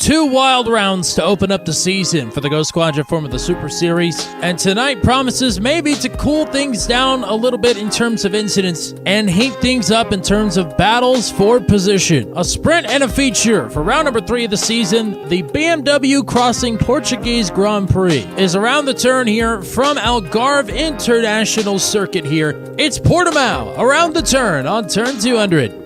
2 wild rounds to open up the season for the GoSquadra Formula Super Series, and tonight promises maybe to cool things down a little bit in terms of incidents and heat things up in terms of battles for position. A sprint and a feature for round number 3 of the season. The BMW Crossing Portuguese Grand Prix is around the turn here from Algarve International Circuit here. It's Portimão around the turn on turn 200.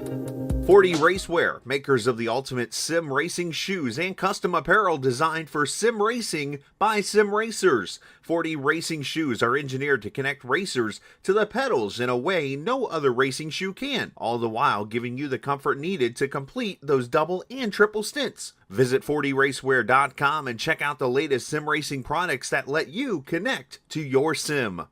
40 Racewear, makers of the ultimate sim racing shoes and custom apparel designed for sim racing by sim racers. 40 racing shoes are engineered to connect racers to the pedals in a way no other racing shoe can, all the while giving you the comfort needed to complete those double and triple stints. Visit 40racewear.com and check out the latest sim racing products that let you connect to your sim.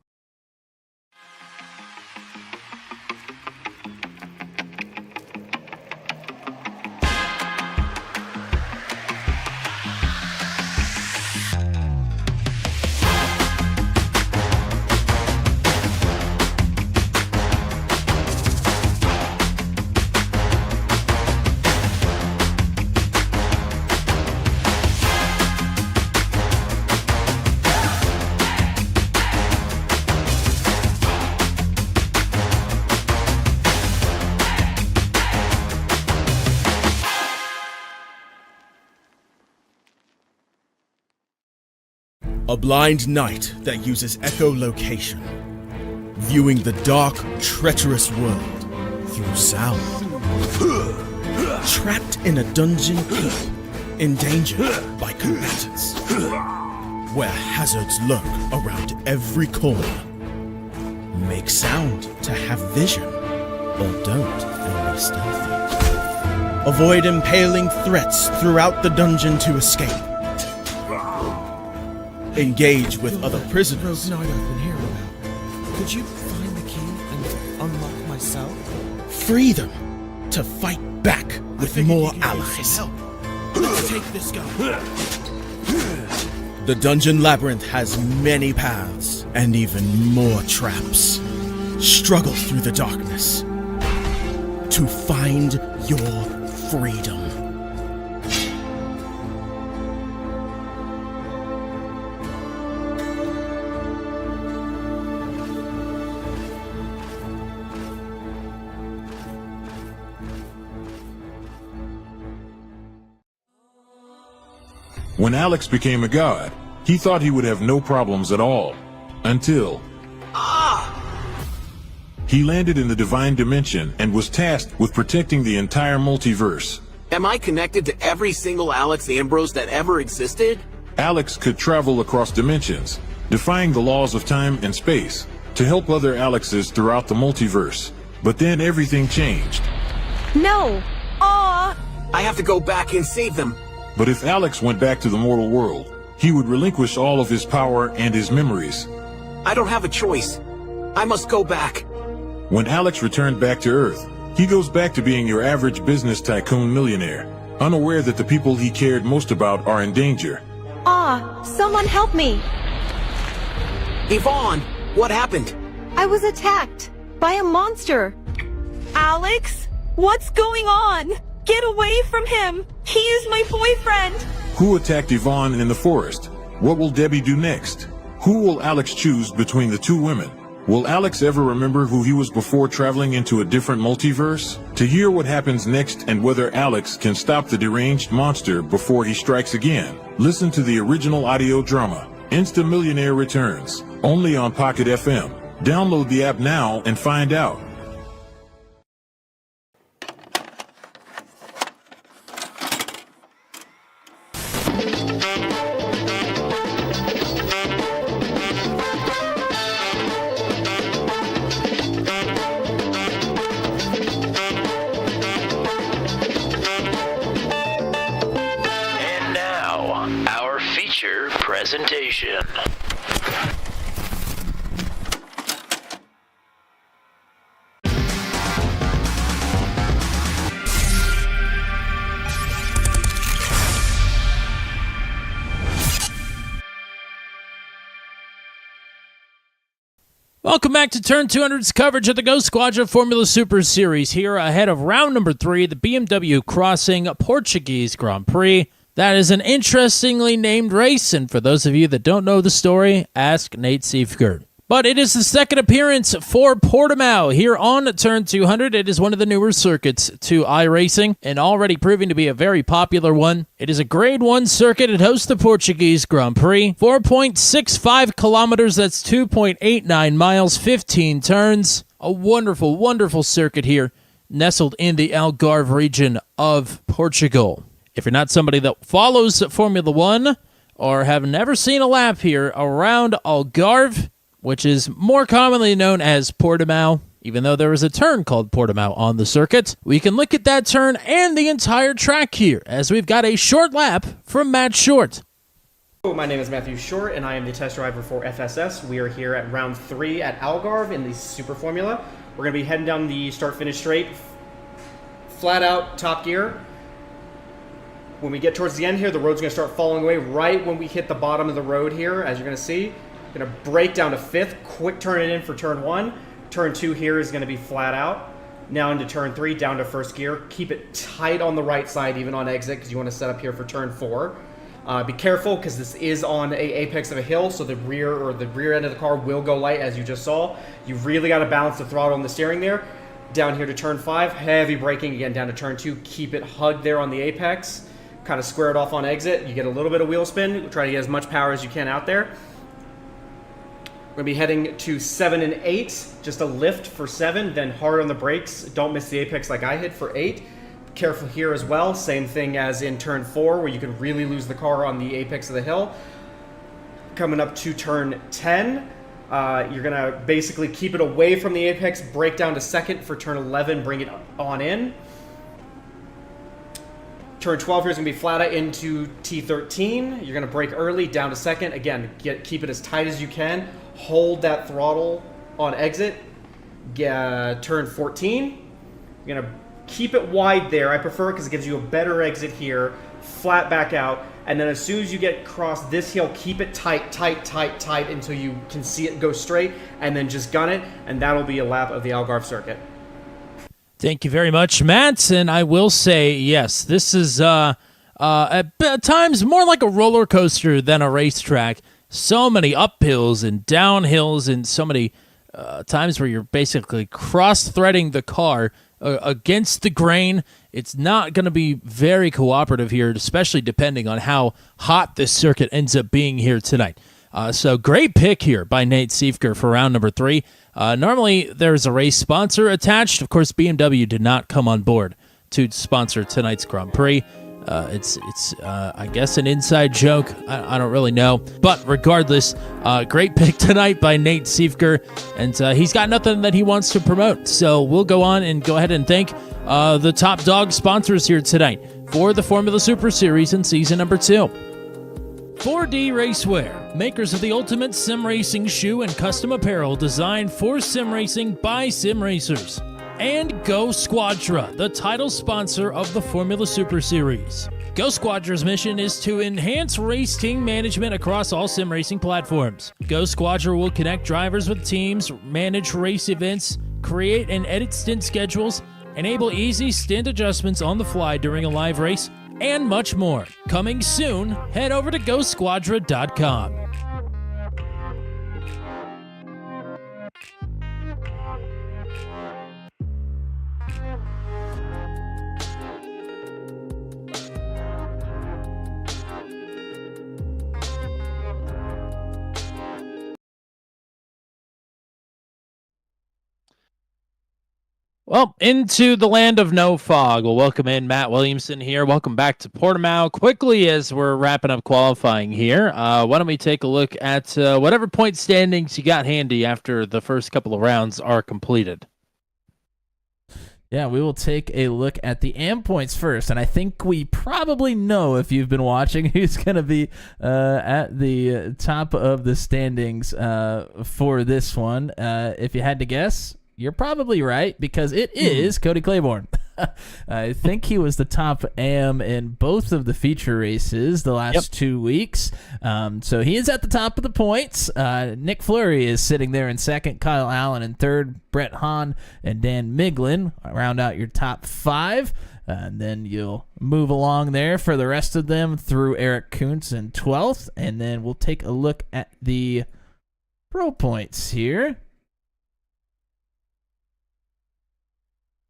A blind knight that uses echolocation, viewing the dark, treacherous world through sound. Trapped in a dungeon keep, endangered by combatants, where hazards lurk around every corner. Make sound to have vision, or don't and be stealthy. Avoid impaling threats throughout the dungeon to escape. Engage with other prisoners. Rogue Knight I've been hearing about. Could you find the key and unlock myself? Free them to fight back with more allies. Let's take this guy. The Dungeon Labyrinth has many paths and even more traps. Struggle through the darkness to find your freedom. When Alex became a god, he thought he would have no problems at all. Until... He landed in the divine dimension and was tasked with protecting the entire multiverse. Am I connected to every single Alex Ambrose that ever existed? Alex could travel across dimensions, defying the laws of time and space, to help other Alexes throughout the multiverse. But then everything changed. No! Aw! I have to go back and save them. But if Alex went back to the mortal world, he would relinquish all of his power and his memories. I don't have a choice. I must go back. When Alex returned back to Earth, he goes back to being your average business tycoon millionaire, unaware that the people he cared most about are in danger. Someone help me! Yvonne, what happened? I was attacked by a monster. Alex? What's going on? Get away from him! He is my boyfriend! Who attacked Yvonne in the forest? What will Debbie do next? Who will Alex choose between the two women? Will Alex ever remember who he was before traveling into a different multiverse? To hear what happens next and whether Alex can stop the deranged monster before he strikes again, listen to the original audio drama, Insta Millionaire Returns, only on Pocket FM. Download the app now and find out. Presentation. Welcome back to Turn 200's coverage of the GoSquadra Formula Super Series here ahead of round number 3, the BMW Crossing Portuguese Grand Prix. That is an interestingly named race, and for those of you that don't know the story, ask Nate Seifert. But it is the second appearance for Portimão here on Turn 200. It is one of the newer circuits to iRacing and already proving to be a very popular one. It is a Grade 1 circuit. It hosts the Portuguese Grand Prix. 4.65 kilometers, that's 2.89 miles, 15 turns. A wonderful, wonderful circuit here, nestled in the Algarve region of Portugal. If you're not somebody that follows Formula One or have never seen a lap here around Algarve, which is more commonly known as Portimão, even though there is a turn called Portimão on the circuit, we can look at that turn and the entire track here, as we've got a short lap from Matt Short. My name is Matthew Short, and I am the test driver for FSS. We are here at round 3 at Algarve in the Super Formula. We're going to be heading down the start-finish straight, flat out, top gear. When we get towards the end here, the road's going to start falling away right when we hit the bottom of the road here, as you're going to see. Going to brake down to 5th, quick turn it in for turn 1. Turn 2 here is going to be flat out. Now into turn 3, down to first gear. Keep it tight on the right side, even on exit, because you want to set up here for turn 4. Be careful, because this is on a apex of a hill, so the rear end of the car will go light, as you just saw. You really got to balance the throttle and the steering there. Down here to turn 5, heavy braking again. Down to turn 2, keep it hugged there on the apex. Kind of square it off on exit. You get a little bit of wheel spin. Try to get as much power as you can out there. We're going to be heading to 7 and 8, just a lift for 7, then hard on the brakes. Don't miss the apex like I hit for 8. Careful here as well, same thing as in turn 4, where you could really lose the car on the apex of the hill. Coming up to turn 10, you're going to basically keep it away from the apex, brake down to 2nd for turn 11, bring it on in. Turn 12 here is going to be flat out into T13. You're going to brake early, down to 2nd. Again, keep it as tight as you can. Hold that throttle on exit. Turn 14. You're going to keep it wide there. I prefer it because it gives you a better exit here. Flat back out. And then as soon as you get across this hill, keep it tight, tight, tight, tight until you can see it go straight. And then just gun it. And that'll be a lap of the Algarve circuit. Thank you very much, Matt. And I will say, yes, this is at times more like a roller coaster than a racetrack. So many uphills and downhills and so many times where you're basically cross-threading the car against the grain. It's not going to be very cooperative here, especially depending on how hot this circuit ends up being here tonight. So great pick here by Nate Seifert for round number 3. Normally, there's a race sponsor attached. Of course, BMW did not come on board to sponsor tonight's Grand Prix. It's I guess, an inside joke. I don't really know. But regardless, great pick tonight by Nate Seifert. And he's got nothing that he wants to promote. So we'll go on and go ahead and thank the top dog sponsors here tonight for the Formula Super Series in season number 2. 4D Racewear, makers of the ultimate sim racing shoe and custom apparel designed for sim racing by sim racers. And GoSquadra, the title sponsor of the Formula Super Series. GoSquadra's mission is to enhance race team management across all sim racing platforms. GoSquadra will connect drivers with teams, manage race events, create and edit stint schedules, enable easy stint adjustments on the fly during a live race, and much more. Coming soon, head over to GoSquadra.com. Well, into the land of no fog. We'll welcome in Matt Williamson here. Welcome back to Portimão. Quickly, as we're wrapping up qualifying here, why don't we take a look at whatever point standings you got handy after the first couple of rounds are completed. Yeah, we will take a look at the AM points first, and I think we probably know, if you've been watching, who's going to be at the top of the standings for this one. If you had to guess, you're probably right, because it is Cody Claiborne. I think he was the top AM in both of the feature races the last 2 weeks. So he is at the top of the points. Nick Fleury is sitting there in second, Kyle Allen in third, Brett Hahn and Dan Miglin round out your top 5. And then you'll move along there for the rest of them through Eric Kuntz in 12th. And then we'll take a look at the pro points here.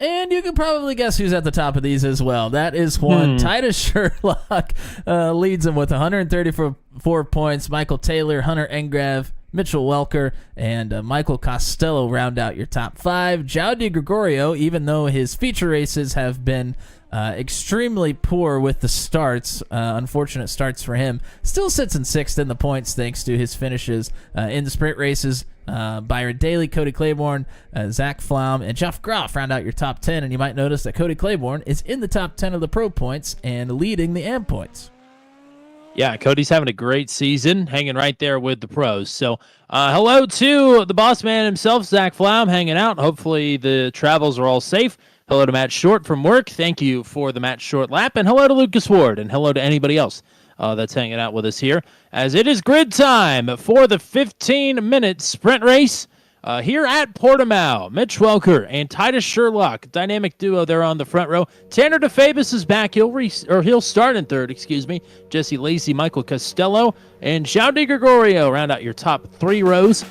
And you can probably guess who's at the top of these as well. That is one. Titus Sherlock leads them with 134 points. Michael Taylor, Hunter Engrav, Mitchell Welker, and Michael Costello round out your top 5. João de Gregorio, even though his feature races have been extremely poor with the starts, unfortunate starts for him, still sits in 6th in the points thanks to his finishes in the sprint races. Byron Daly, Cody Claiborne, Zach Flaum, and Jeff Groff round out your top 10, and you might notice that Cody Claiborne is in the top 10 of the pro points and leading the AM points. Yeah, Cody's having a great season, hanging right there with the pros. So, hello to the boss man himself, Zach Flaum, hanging out. Hopefully the travels are all safe. Hello to Matt Short from work. Thank you for the Matt Short lap. And hello to Lucas Ward, and hello to anybody else that's hanging out with us here, as it is grid time for the 15-minute sprint race here at Portimão. Mitch Welker and Titus Sherlock, dynamic duo there on the front row. Tanner DeFabis is back. He'll start in 3rd, Jesse Lacey, Michael Costello, and João de Gregorio round out your top 3 rows.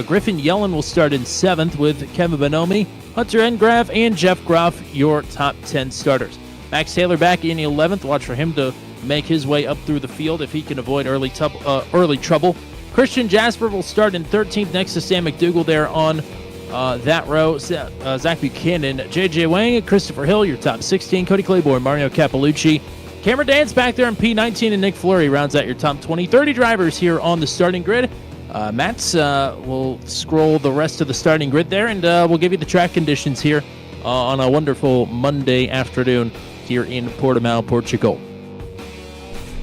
Griffin Yellen will start in 7th with Kevin Bonomi, Hunter Engrav, and Jeff Groff, your top 10 starters. Max Taylor back in 11th. Watch for him to make his way up through the field if he can avoid early trouble. Christian Jasper will start in 13th next to Sam McDougall there on that row. Zach Buchanan, J.J. Wang, Christopher Hill, your top 16. Cody Claiborne, Mario Cappellucci. Cameron Dance back there in P19, and Nick Fleury rounds out your top 20. 30 drivers here on the starting grid. Matt's will scroll the rest of the starting grid there, and we'll give you the track conditions here on a wonderful Monday afternoon here in Portimão, Portugal.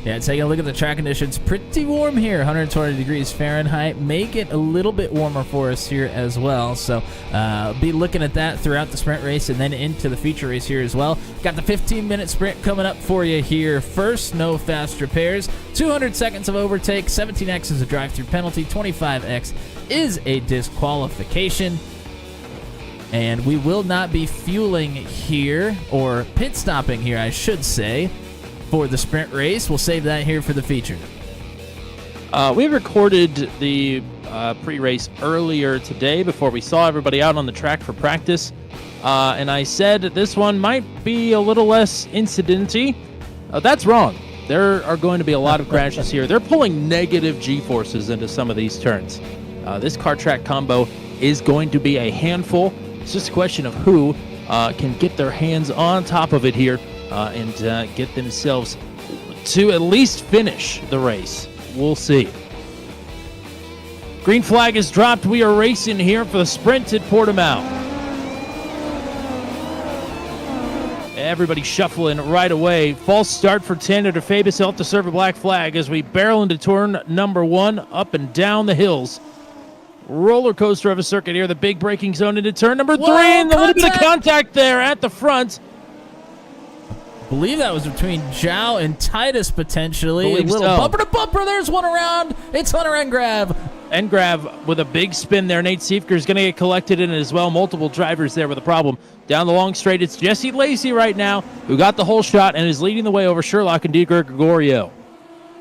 Yeah, taking a look at the track conditions, pretty warm here, 120 degrees Fahrenheit. Make it a little bit warmer for us here as well. So be looking at that throughout the sprint race and then into the feature race here as well. Got the 15-minute sprint coming up for you here first. No fast repairs. 200 seconds of overtake. 17x is a drive-through penalty. 25x is a disqualification. And we will not be fueling here, or pit stopping here, I should say, for the sprint race. We'll save that here for the feature. We recorded the pre-race earlier today before we saw everybody out on the track for practice, and I said this one might be a little less incidenty. That's wrong. There are going to be a lot of crashes here. They're pulling negative G-forces into some of these turns. This car-track combo is going to be a handful. It's just a question of who can get their hands on top of it here and get themselves to at least finish the race. We'll see. Green flag is dropped. We are racing here for the sprint at Portimão. Everybody shuffling right away. False start for Tanner DeFabis. He'll have to serve a black flag as we barrel into turn number 1, up and down the hills. Roller coaster of a circuit here. The big braking zone into turn number 3, and a little bit of contact there at the front. I believe that was between João and Titus potentially. Believe a little so. bumper to bumper. There's one around. It's Hunter Engrav. Engrav with a big spin there. Nate Siefker is going to get collected in as well. Multiple drivers there with a problem. Down the long straight, it's Jesse Lacey right now who got the whole shot and is leading the way over Sherlock and Gregorio.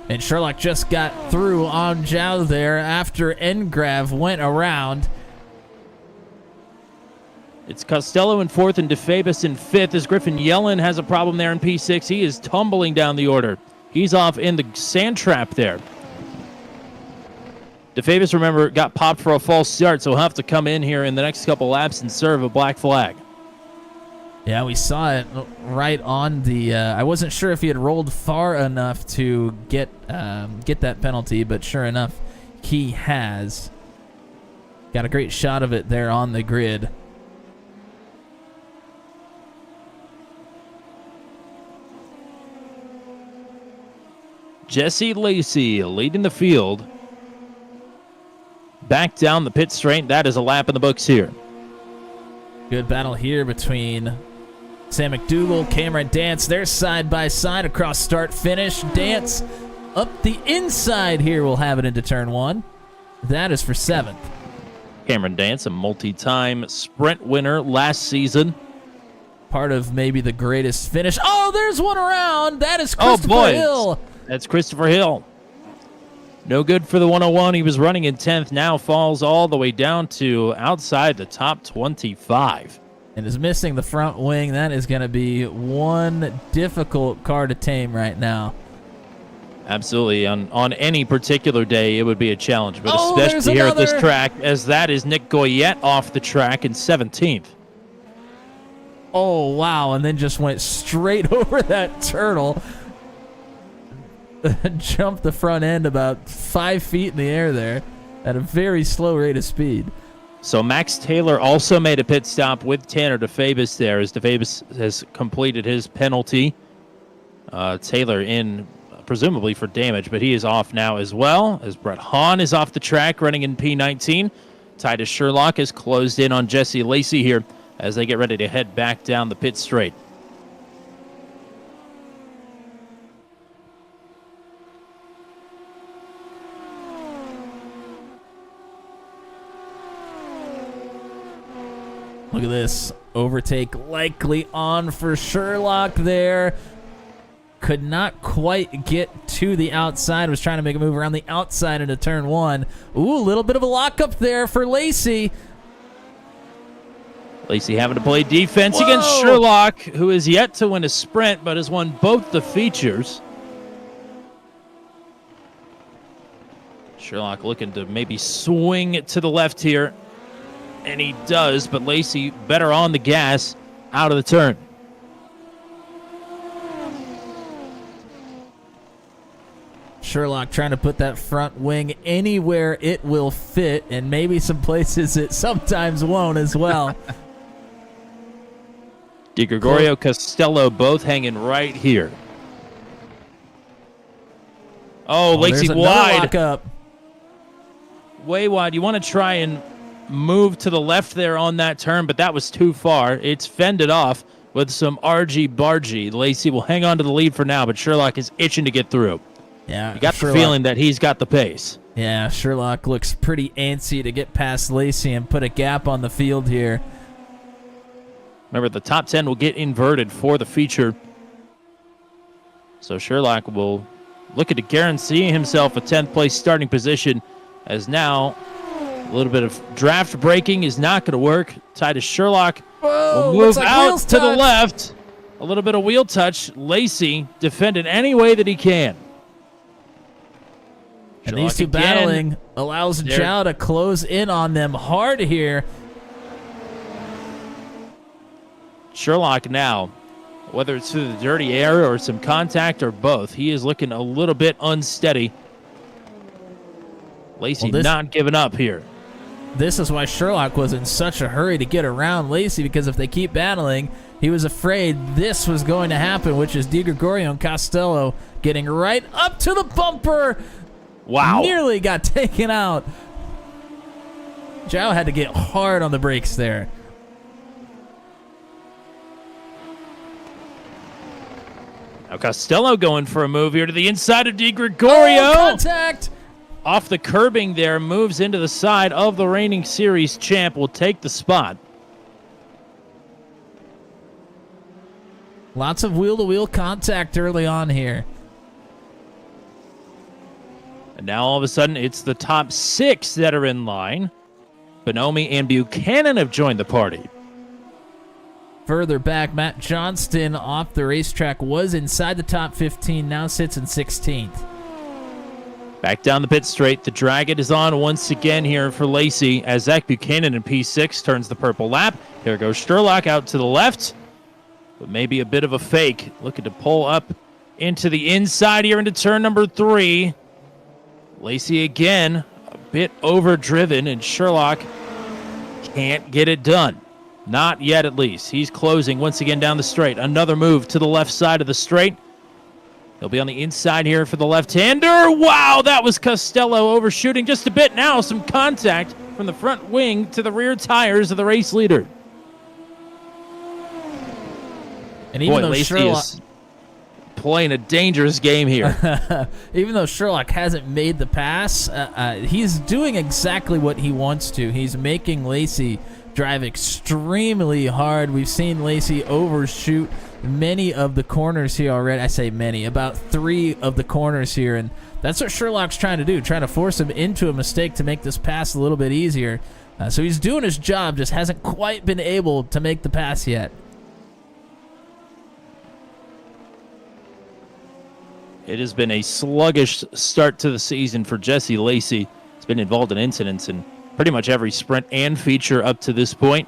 And Sherlock just got through on João there after Engrav went around. It's Costello in 4th and DeFabis in 5th as Griffin Yellen has a problem there in P6. He is tumbling down the order. He's off in the sand trap there. DeFabis, remember, got popped for a false start, so he'll have to come in here in the next couple laps and serve a black flag. Yeah, we saw it right on the... I wasn't sure if he had rolled far enough to get that penalty, but sure enough, he has. Got a great shot of it there on the grid. Jesse Lacey leading the field. Back down the pit straight. That is a lap in the books here. Good battle here between Sam McDougall, Cameron Dance. They're side by side across start finish. Dance up the inside here. We'll have it into turn 1. That is for 7th. Cameron Dance, a multi-time sprint winner last season. part of maybe the greatest finish. Oh, there's one around. That is Christopher Hill. That's Christopher Hill. No good for the 101. He was running in 10th. Now falls all the way down to outside the top 25. And is missing the front wing. That is going to be one difficult car to tame right now. Absolutely. On any particular day, it would be a challenge, but Oh, especially there's here at this another. track, as that is Nick Goyette off the track in 17th. Oh, wow. And then just went straight over that turtle. Jumped the front end about 5 feet in the air there at a very slow rate of speed. So Max Taylor also made a pit stop with Tanner DeFabis there, as DeFabis has completed his penalty. Taylor in presumably for damage, but he is off now as well, as Brett Hahn is off the track running in P19. Titus Sherlock has closed in on Jesse Lacey here as they get ready to head back down the pit straight. Look at this. Overtake likely on for Sherlock there. Could not quite get to the outside. Was trying to make a move around the outside into turn 1. Ooh, a little bit of a lockup there for Lacey. Lacey having to play defense Whoa! against Sherlock, who is yet to win a sprint, but has won both the features. Sherlock looking to maybe swing to the left here, and he does, but Lacey better on the gas out of the turn. Sherlock trying to put that front wing anywhere it will fit, and maybe some places it sometimes won't as well. Di Gregorio, Costello both hanging right here. Oh, Lacey there's another wide. lockup. Way wide. You want to try and move to the left there on that turn, but that was too far. It's fended off with some argy-bargy. Lacey will hang on to the lead for now, but Sherlock is itching to get through. Yeah, You got the feeling that he's got the pace. Yeah, Sherlock looks pretty antsy to get past Lacey and put a gap on the field here. Remember, the top 10 will get inverted for the feature. So Sherlock will look at guaranteeing himself a 10th place starting position, as now a little bit of draft braking is not going to work. Titus Sherlock will move looks like out wheels to the touch. left. A little bit of wheel touch. Lacey defended any way that he can. And Sherlock these two again. battling allows There. Zhao to close in on them hard here. Sherlock now, whether it's through the dirty air or some contact or both, he is looking a little bit unsteady. Lacey not giving up here. This is why Sherlock was in such a hurry to get around Lacey, because if they keep battling, he was afraid this was going to happen, which is Di Gregorio and Costello getting right up to the bumper. Wow. Nearly got taken out. Zhao had to get hard on the brakes there. Now Costello going for a move here to the inside of Di Gregorio. Oh, contact! Off the curbing there, moves into the side of the reigning series champ, will take the spot. Lots of wheel-to-wheel contact early on here. And now all of a sudden, it's the top 6 that are in line. Bonomi and Buchanan have joined the party. Further back, Matt Johnston off the racetrack was inside the top 15, now sits in 16th. Back down the pit straight, the Dragon is on once again here for Lacey as Zach Buchanan in P6 turns the purple lap. Here goes Sherlock out to the left, but maybe a bit of a fake. Looking to pull up into the inside here into turn number 3. Lacey again, a bit overdriven, and Sherlock can't get it done. Not yet, at least. He's closing once again down the straight. Another move to the left side of the straight. He'll be on the inside here for the left-hander. Wow, that was Costello overshooting just a bit. Now some contact from the front wing to the rear tires of the race leader. And even though Lacey Sherlock is playing a dangerous game here. even though Sherlock hasn't made the pass, he's doing exactly what he wants to. He's making Lacey drive extremely hard. We've seen Lacey overshoot many of the corners here already. I say many, about 3 of the corners here, and that's what Sherlock's trying to do, trying to force him into a mistake to make this pass a little bit easier. So he's doing his job, just hasn't quite been able to make the pass yet. It has been a sluggish start to the season for Jesse Lacey. He's been involved in incidents in pretty much every sprint and feature up to this point.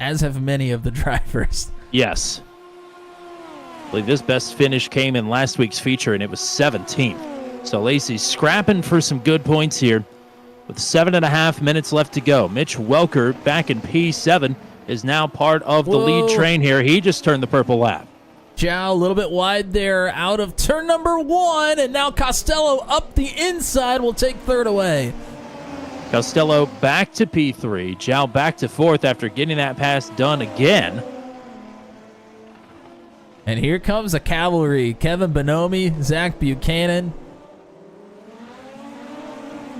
As have many of the drivers. Yes. I believe this best finish came in last week's feature, and it was 17th. So Lacey's scrapping for some good points here with 7.5 minutes left to go. Mitch Welker, back in P7, is now part of the lead train here. He just turned the purple lap. Zhao a little bit wide there out of turn number 1, and now Costello up the inside will take third away. Costello back to P3. Zhao back to 4th after getting that pass done again. And here comes a cavalry. Kevin Bonomi, Zach Buchanan.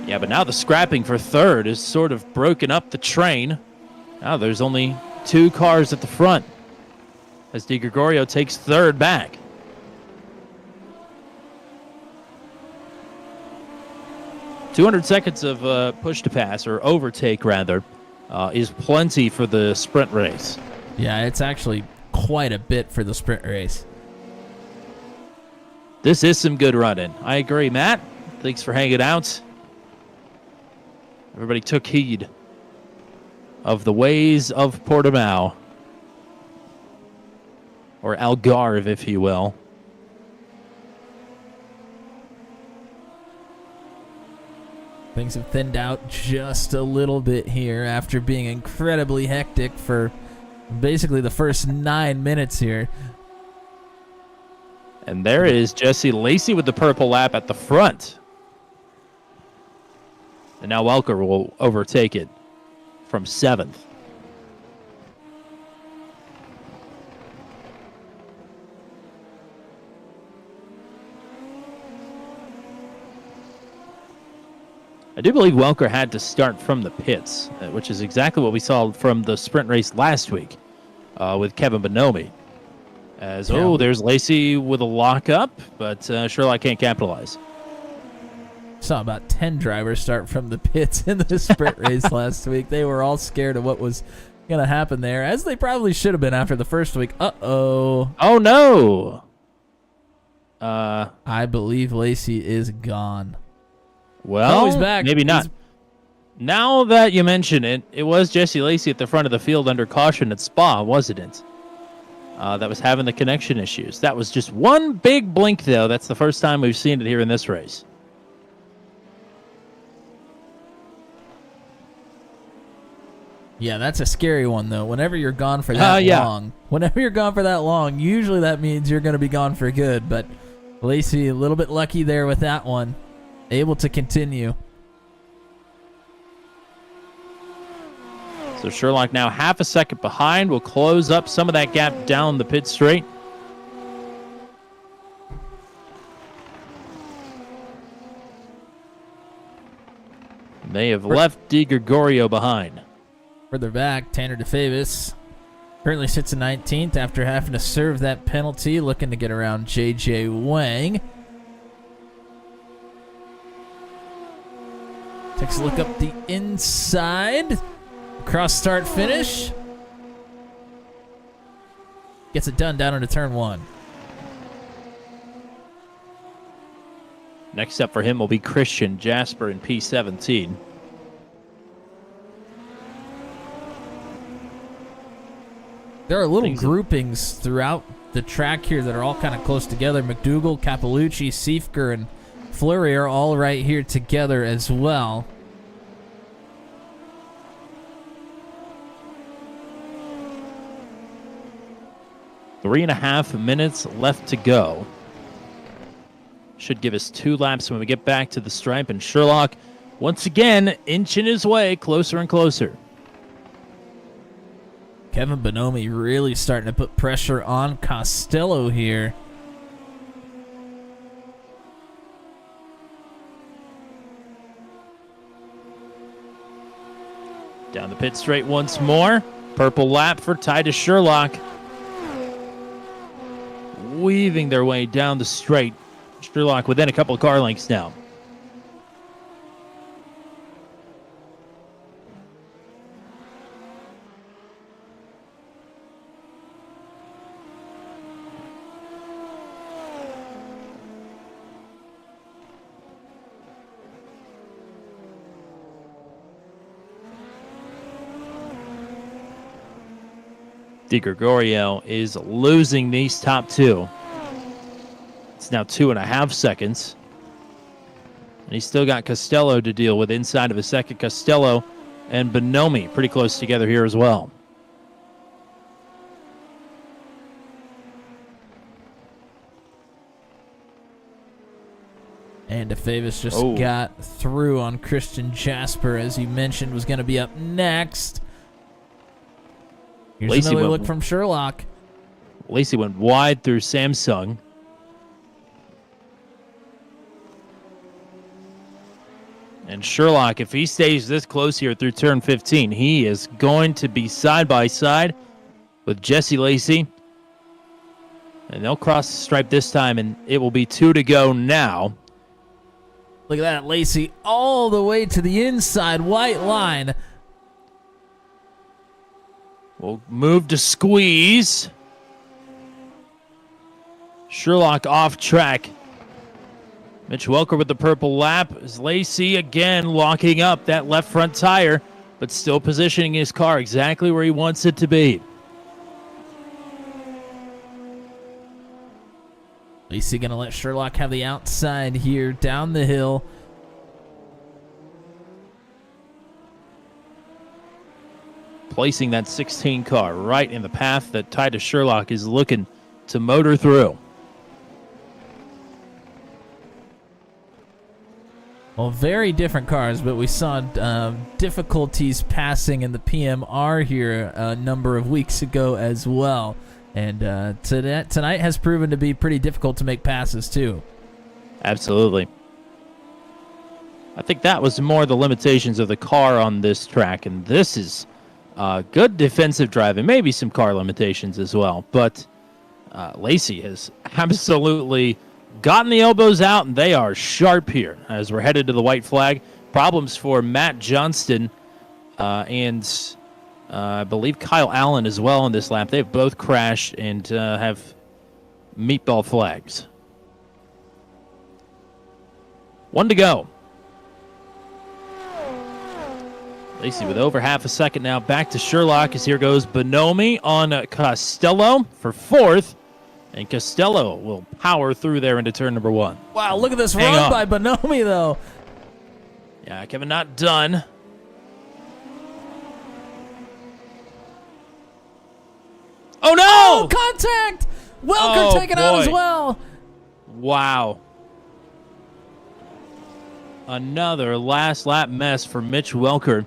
Yeah, but now the scrapping for third is sort of broken up the train. Now there's only 2 cars at the front as Di Gregorio takes third back. .200 seconds of push to pass, or overtake rather, is plenty for the sprint race. Yeah, it's actually quite a bit for the sprint race. This is some good running. I agree, Matt. Thanks for hanging out. Everybody took heed of the ways of Portimão, or Algarve, if you will. Things have thinned out just a little bit here after being incredibly hectic for basically the first 9 minutes here. And there is Jesse Lacey with the purple lap at the front. And now Welker will overtake it from 7th. I do believe Welker had to start from the pits, which is exactly what we saw from the sprint race last week with Kevin Bonomi. There's Lacey with a lockup, but Sherlock can't capitalize. Saw about 10 drivers start from the pits in the sprint race last week. They were all scared of what was going to happen there, as they probably should have been after the first week. Uh-oh. Oh, no. I believe Lacey is gone. Well, he's back. Maybe not. Now that you mention it, it was Jesse Lacey at the front of the field under caution at Spa, wasn't it? That was having the connection issues. That was just one big blink, though. That's the first time we've seen it here in this race. Yeah, that's a scary one, though. Whenever you're gone for that long, usually that means you're going to be gone for good. But Lacey, a little bit lucky there with that one. Able to continue. So Sherlock now half a second behind. Will close up some of that gap down the pit straight. They have left Di Gregorio behind. Further back, Tanner DeFavis currently sits in 19th after having to serve that penalty, looking to get around J.J. Wang. Takes a look up the inside. Cross start finish. Gets it done down into turn 1. Next up for him will be Christian Jasper in P17. There are little groupings throughout the track here that are all kind of close together. McDougall, Capelucci, Siefker, and Fleury are all right here together as well. Three and a half minutes left to go. Should give us 2 laps when we get back to the stripe, and Sherlock, once again, inching his way closer and closer. Kevin Bonomi really starting to put pressure on Costello here. Down the pit straight once more. Purple lap for Titus Sherlock. Weaving their way down the straight. Sherlock within a couple of car lengths now. Di Gregorio is losing these top two. It's now 2.5 seconds. And he's still got Costello to deal with inside of a second. Costello and Bonomi pretty close together here as well. And DeFavis just got through on Christian Jasper, as you mentioned, was going to be up next. Here's Lacey another look from Sherlock. Lacey went wide through Samsung. And Sherlock, if he stays this close here through turn 15, he is going to be side by side with Jesse Lacey. And they'll cross the stripe this time, and it will be 2 to go now. Look at that, Lacey all the way to the inside white line. We'll move to squeeze. Sherlock off track. Mitch Welker with the purple lap. As Lacey again locking up that left front tire, but still positioning his car exactly where he wants it to be. Lacey going to let Sherlock have the outside here down the hill. Placing that 16 car right in the path that Titus Sherlock is looking to motor through. Well, very different cars, but we saw difficulties passing in the PMR here a number of weeks ago as well. And tonight has proven to be pretty difficult to make passes, too. Absolutely. I think that was more the limitations of the car on this track, and this is good defensive driving, maybe some car limitations as well. But Lacey has absolutely gotten the elbows out, and they are sharp here as we're headed to the white flag. Problems for Matt Johnston and I believe Kyle Allen as well on this lap. They've both crashed and have meatball flags. 1 to go. Lacey with over half a second now. Back to Sherlock as here goes Bonomi on Costello for 4th. And Costello will power through there into turn number 1. Wow, look at this run by Bonomi, though. Yeah, Kevin not done. Oh, no! Oh, contact! Welker taken out as well. Wow. Another last lap mess for Mitch Welker.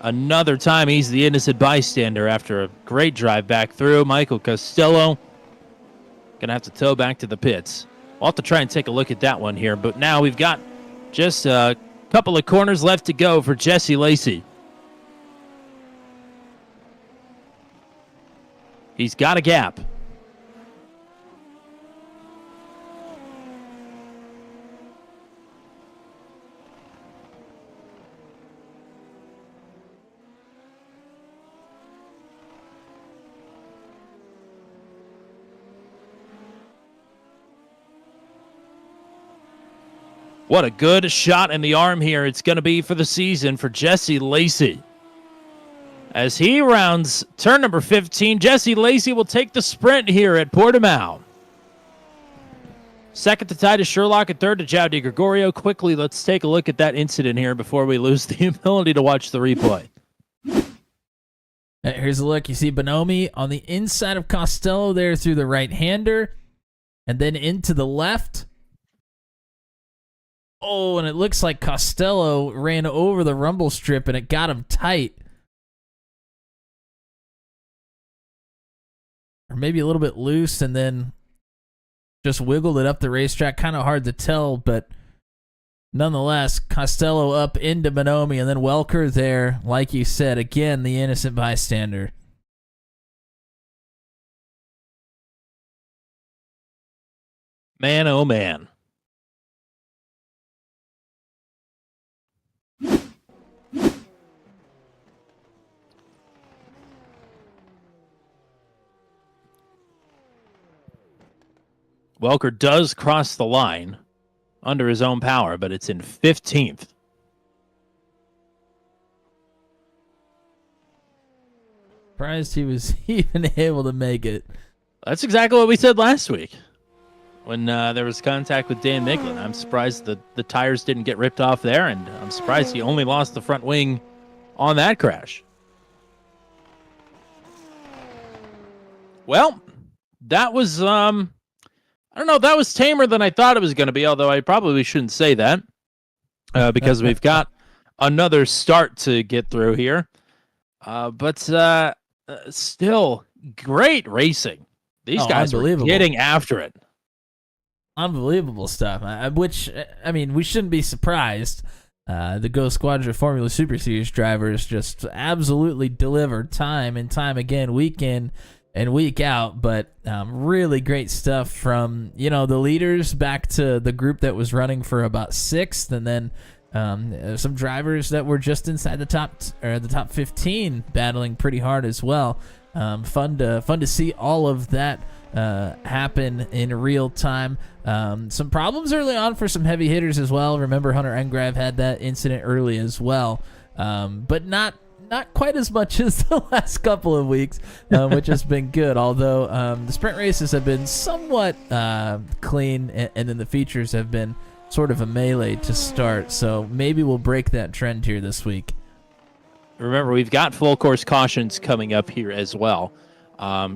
Another time he's the innocent bystander after a great drive back through. Michael Costello going to have to tow back to the pits. We'll have to try and take a look at that one here, but now we've got just a couple of corners left to go for Jesse Lacey. He's got a gap. What a good shot in the arm here it's going to be for the season for Jesse Lacey. As he rounds turn number 15, Jesse Lacey will take the sprint here at Portimão. Second to Titus Sherlock and third to João Di Gregorio. Quickly, let's take a look at that incident here before we lose the ability to watch the replay. Here's a look. You see Bonomi on the inside of Costello there through the right-hander, and then into the left. Oh, and it looks like Costello ran over the rumble strip, and it got him tight. Or maybe a little bit loose, and then just wiggled it up the racetrack. Kind of hard to tell, but Nonetheless, Costello up into Bonomi, and then Welker there, like you said, again, the innocent bystander. Man, oh man. Welker does cross the line under his own power, but it's in 15th. Surprised he was even able to make it. That's exactly what we said last week when there was contact with Dan Miglin. I'm surprised that the tires didn't get ripped off there, and I'm surprised he only lost the front wing on that crash. Well, that was, I don't know, that was tamer than I thought it was going to be, although I probably shouldn't say that because we've got another start to get through here. But still, great racing. These guys were getting after it. Unbelievable stuff, which, I mean, we shouldn't be surprised. The GoSquadra Formula Super Series drivers just absolutely deliver time and time again, week in and week out. But really great stuff from, the leaders back to the group that was running for about 6th, and then some drivers that were just inside the top 15 battling pretty hard as well. Fun to see all of that happen in real time. Some problems early on for some heavy hitters as well. Remember, Hunter Engrav had that incident early as well, but not quite as much as the last couple of weeks, which has been good. Although the sprint races have been somewhat clean, and then the features have been sort of a melee to start. So maybe we'll break that trend here this week. Remember, we've got full course cautions coming up here as well.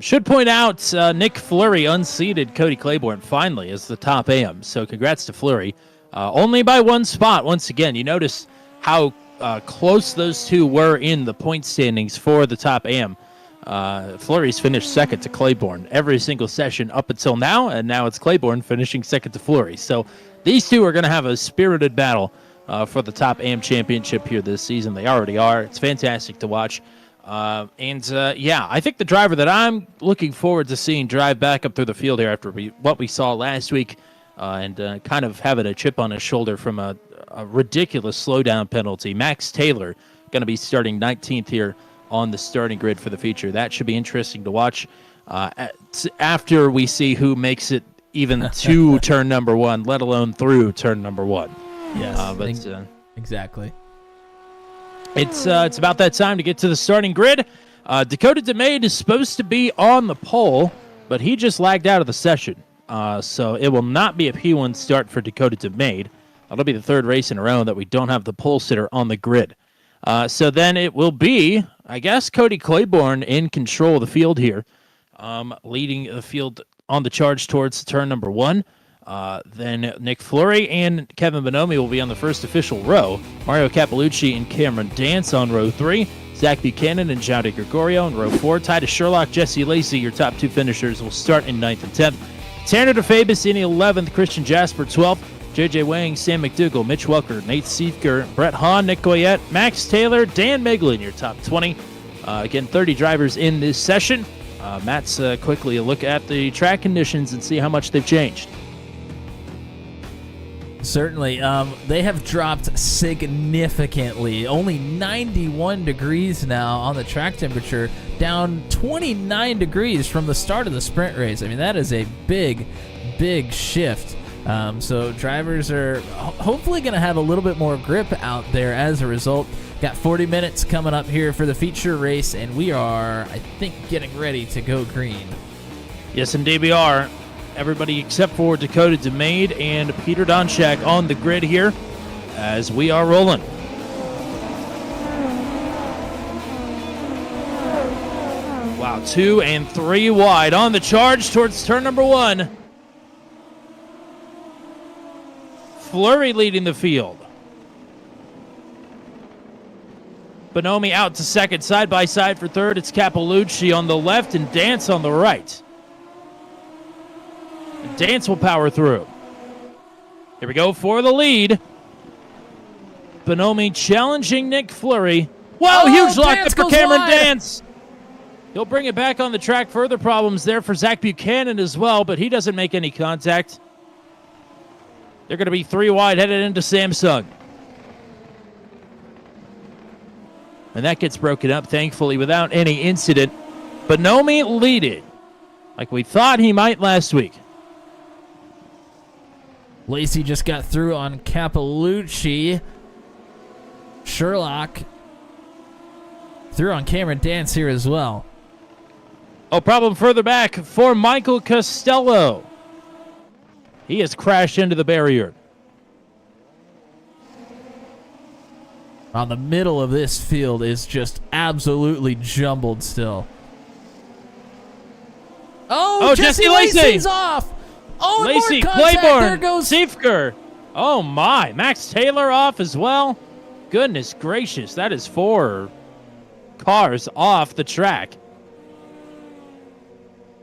Should point out, Nick Fleury unseated Cody Claiborne finally as the top AM. So congrats to Fleury. Only by one spot once again. You notice how close those two were in the point standings for the top AM. Fleury's finished second to Claiborne every single session up until now, and now it's Claiborne finishing second to Fleury. So these two are going to have a spirited battle for the top AM championship here this season. They already are. It's fantastic to watch. I think the driver that I'm looking forward to seeing drive back up through the field here after what we saw last week and kind of having a chip on his shoulder from a ridiculous slowdown penalty, Max Taylor, going to be starting 19th here on the starting grid for the feature. That should be interesting to watch after we see who makes it even to turn number 1, let alone through turn number 1. Yes, exactly. It's about that time to get to the starting grid. Dakota DeMade is supposed to be on the pole, but he just lagged out of the session. So it will not be a P1 start for Dakota DeMade. That'll be the third race in a row that we don't have the pole sitter on the grid. So then it will be, I guess, Cody Claiborne in control of the field here, leading the field on the charge towards turn number 1. Then Nick Fleury and Kevin Bonomi will be on the first official row. Mario Capellucci and Cameron Dance on row 3. Zach Buchanan and Jaude Gregorio in row 4. Titus Sherlock, Jesse Lacey, your top 2 finishers, will start in 9th and 10th. Tanner DeFabis in 11th. Christian Jasper 12th. J.J. Wang, Sam McDougall, Mitch Welker, Nate Seifker, Brett Hahn, Nick Goyette, Max Taylor, Dan Miglin, your top 20. Again, 30 drivers in this session. Matt's quickly a look at the track conditions and see how much they've changed. Certainly. They have dropped significantly. Only 91 degrees now on the track temperature, down 29 degrees from the start of the sprint race. I mean, that is a big, big shift. So drivers are hopefully going to have a little bit more grip out there as a result. Got 40 minutes coming up here for the feature race, and we are, I think, getting ready to go green. Yes, indeed we are. Everybody except for Dakota DeMade and Peter Donchak on the grid here as we are rolling. Wow, 2 and 3 wide on the charge towards turn number 1. Fleury leading the field. Bonomi out to second, side by side for third. It's Capellucci on the left and Dance on the right. Dance will power through. Here we go for the lead. Bonomi challenging Nick Fleury. Whoa, Oh, huge lock Dance up for goes Cameron wide. Dance. He'll bring it back on the track. Further problems there for Zach Buchanan as well, but he doesn't make any contact. They're going to be 3 wide headed into Samsung. And that gets broken up, thankfully, without any incident. Bonomi leading, like we thought he might last week. Lacey just got through on Capalucci. Sherlock through on Cameron Dance here as well. Oh, problem further back for Michael Costello. He has crashed into the barrier. On the middle of this field is just absolutely jumbled still. Oh, Jesse Lacey! Lacey's off. Oh, and Lacey, more contact. There Claiborne, goes Siefker. Oh, my. Max Taylor off as well. Goodness gracious. That is 4 cars off the track.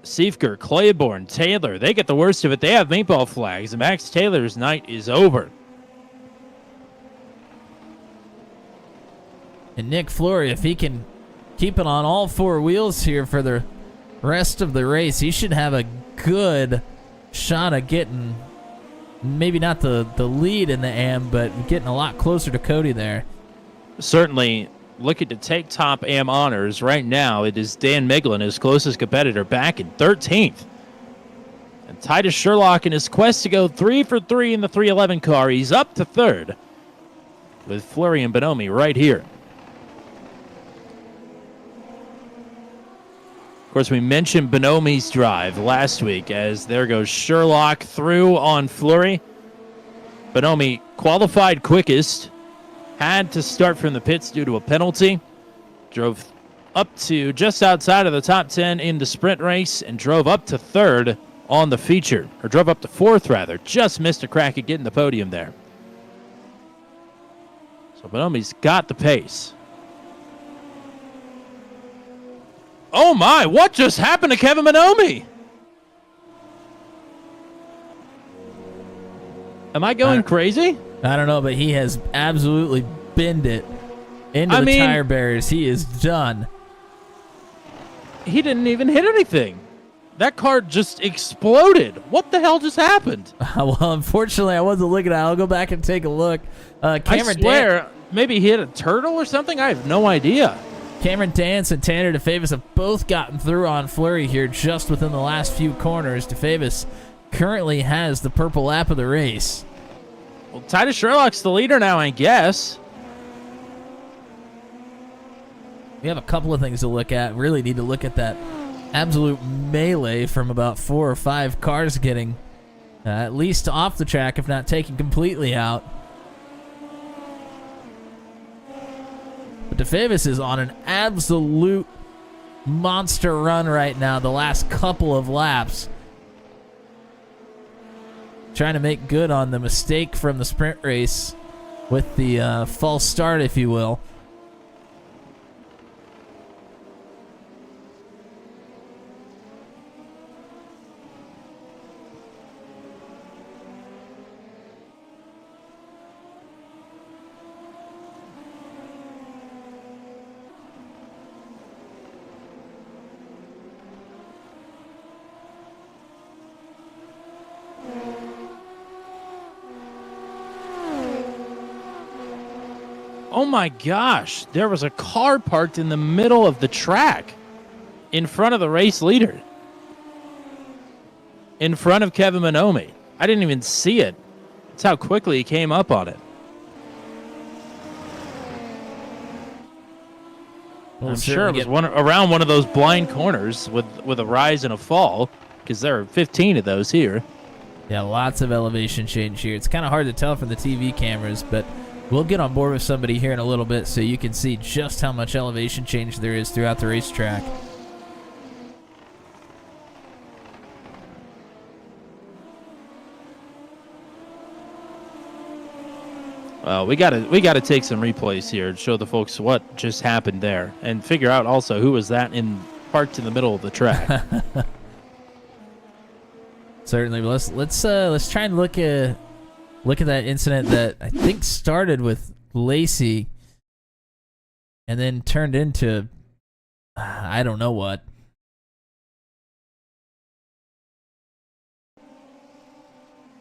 Siefker, Claiborne, Taylor, they get the worst of it. They have meatball flags, and Max Taylor's night is over. And Nick Fleury, if he can keep it on all 4 wheels here for the rest of the race, he should have a good shot at getting maybe not the lead in the AM, but getting a lot closer to Cody there. Certainly looking to take top AM honors right now. It is Dan Miglin, his closest competitor, back in 13th. And Titus Sherlock in his quest to go 3 for 3 in the 311 car. He's up to 3rd with Fleury and Bonomi right here. Of course, we mentioned Bonomi's drive last week as there goes Sherlock through on Fleury. Bonomi qualified quickest. Had to start from the pits due to a penalty. Drove up to just outside of the top 10 in the sprint race and drove up to 3rd on the feature. Or drove up to 4th, rather. Just missed a crack at getting the podium there. So Bonomi's got the pace. Oh my, what just happened to Kevin Bonomi? Am I going crazy? I don't know, but he has absolutely binned it into the tire barriers. He is done. He didn't even hit anything. That car just exploded. What the hell just happened? Well, unfortunately, I wasn't looking at it. I'll go back and take a look. I swear, maybe he hit a turtle or something? I have no idea. Cameron Dance and Tanner DeFavis have both gotten through on Fleury here just within the last few corners. DeFavis currently has the purple lap of the race. Well, Titus Sherlock's the leader now, I guess. We have a couple of things to look at. Really need to look at that absolute melee from about 4 or 5 cars getting at least off the track, if not taken completely out. But DeFavis is on an absolute monster run right now, the last couple of laps. Trying to make good on the mistake from the sprint race with the false start, if you will. Oh my gosh, there was a car parked in the middle of the track in front of the race leader. In front of Kevin Bonomi. I didn't even see it. That's how quickly he came up on it. I'm sure it was around one of those blind corners with a rise and a fall, because there are 15 of those here. Yeah, lots of elevation change here. It's kind of hard to tell from the TV cameras, but we'll get on board with somebody here in a little bit so you can see just how much elevation change there is throughout the racetrack. Well, we gotta take some replays here and show the folks what just happened there, and figure out also who was that parked in the middle of the track. Certainly, let's try and look at that incident that I think started with Lacey and then turned into I don't know what.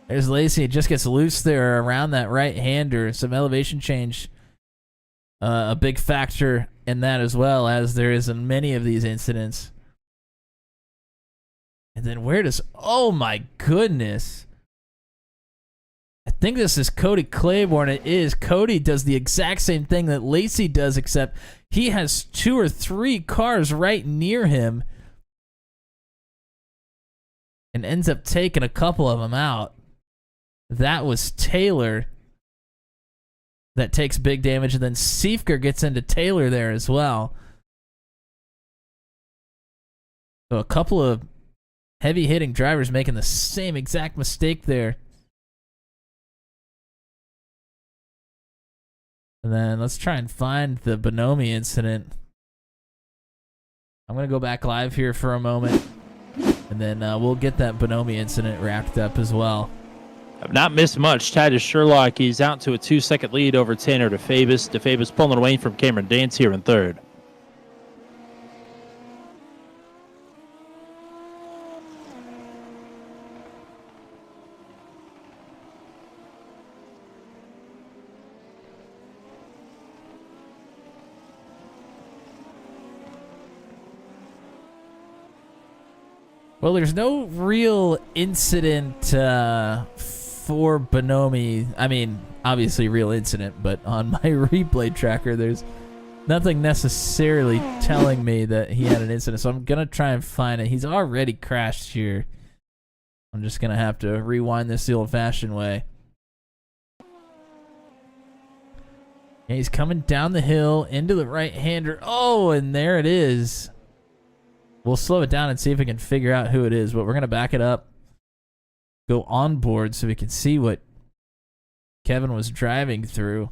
There's Lacey. It just gets loose there around that right-hander. Some elevation change. A big factor in that as well, as there is in many of these incidents. And then where does... Oh, my goodness. I think this is Cody Claiborne. It is. Cody does the exact same thing that Lacey does, except he has 2 or 3 cars right near him and ends up taking a couple of them out. That was Taylor that takes big damage, and then Siefker gets into Taylor there as well. So a couple of heavy-hitting drivers making the same exact mistake there. And then let's try and find the Bonomi incident. I'm going to go back live here for a moment, and then we'll get that Bonomi incident wrapped up as well. I've not missed much. Titus Sherlock, he's out to a 2-second lead over Tanner DeFabis. DeFabis pulling away from Cameron Dance here in third. Well, there's no real incident for Bonomi. I mean, obviously real incident, but on my replay tracker, there's nothing necessarily telling me that he had an incident. So I'm going to try and find it. He's already crashed here. I'm just going to have to rewind this the old-fashioned way. Yeah, he's coming down the hill into the right-hander. Oh, and there it is. We'll slow it down and see if we can figure out who it is, but we're going to back it up, go on board so we can see what Kevin was driving through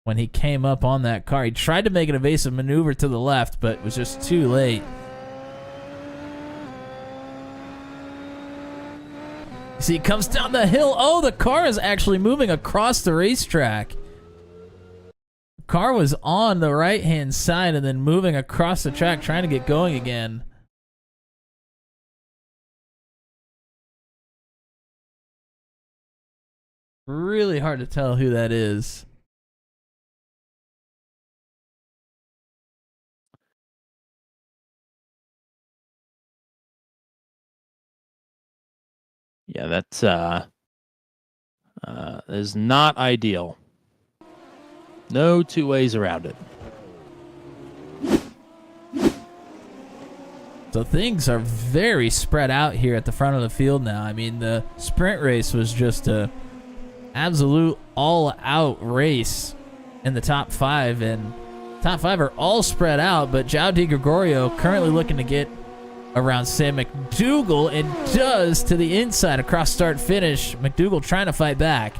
when he came up on that car. He tried to make an evasive maneuver to the left, but was just too late. See, he comes down the hill. Oh, the car is actually moving across the racetrack. Car was on the right-hand side and then moving across the track trying to get going again. Really hard to tell who that is. Yeah, that's is not ideal. No two ways around it. So things are very spread out here at the front of the field now. I mean, the sprint race was just a absolute all-out race in the top 5, and top 5 are all spread out, but João Di Gregorio currently looking to get around Sam McDougal, and does to the inside across start-finish. McDougal trying to fight back.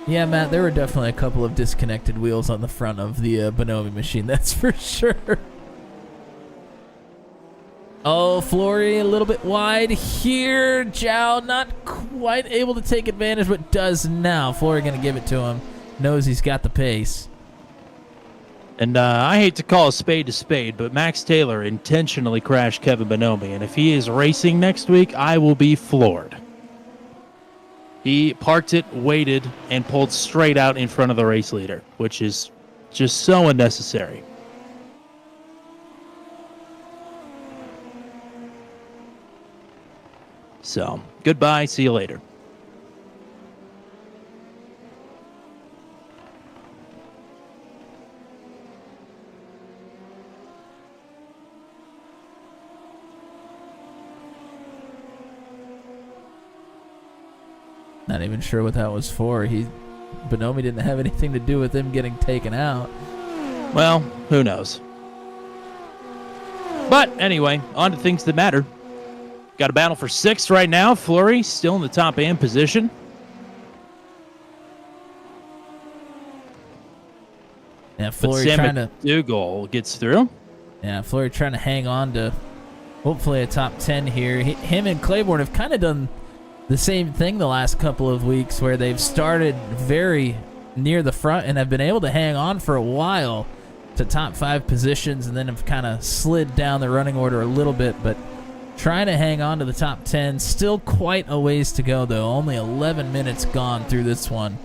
Yeah, Matt, there were definitely a couple of disconnected wheels on the front of the Bonomi machine, that's for sure. Oh, Flory a little bit wide here. João not quite able to take advantage, but does now. Flory going to give it to him. Knows he's got the pace. And I hate to call a spade, but Max Taylor intentionally crashed Kevin Bonomi, and if he is racing next week, I will be floored. He parked it, waited, and pulled straight out in front of the race leader, which is just so unnecessary. So, goodbye, see you later. Not even sure what that was for. Bonomi didn't have anything to do with him getting taken out. Well, who knows? But anyway, on to things that matter. Got a battle for 6th right now. Fleury still in the top AM position. Yeah, But Flory Sam trying to. McDougal gets through. Yeah, Flory trying to hang on to hopefully a top 10 here. Him and Claiborne have kind of done the same thing the last couple of weeks where they've started very near the front and have been able to hang on for a while to top 5 positions and then have kind of slid down the running order a little bit, but trying to hang on to the top 10. Still quite a ways to go, though. Only 11 minutes gone through this one.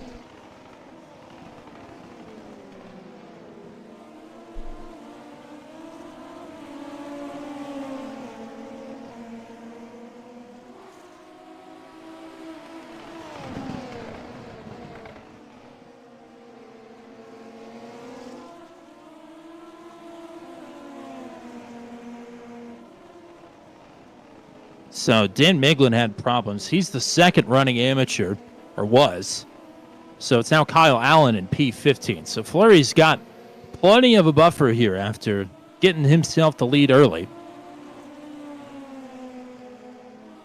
So Dan Miglin had problems. He's the second running amateur, or was. So it's now Kyle Allen in P15. So Fleury's got plenty of a buffer here after getting himself the lead early.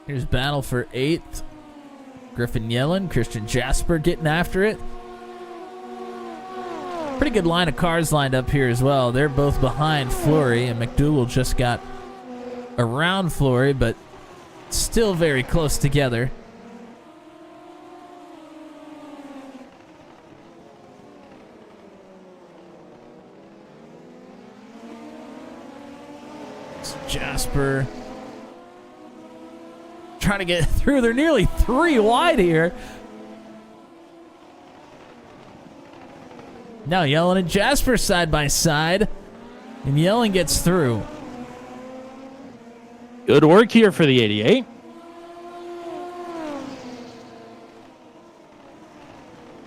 Here's battle for 8th. Griffin Yellen, Christian Jasper getting after it. Pretty good line of cars lined up here as well. They're both behind Fleury, and McDougal just got around Fleury, but still very close together. It's Jasper trying to get through. They're nearly 3 wide here. Now Yellen and Jasper side by side, and Yellen gets through. Good work here for the 88.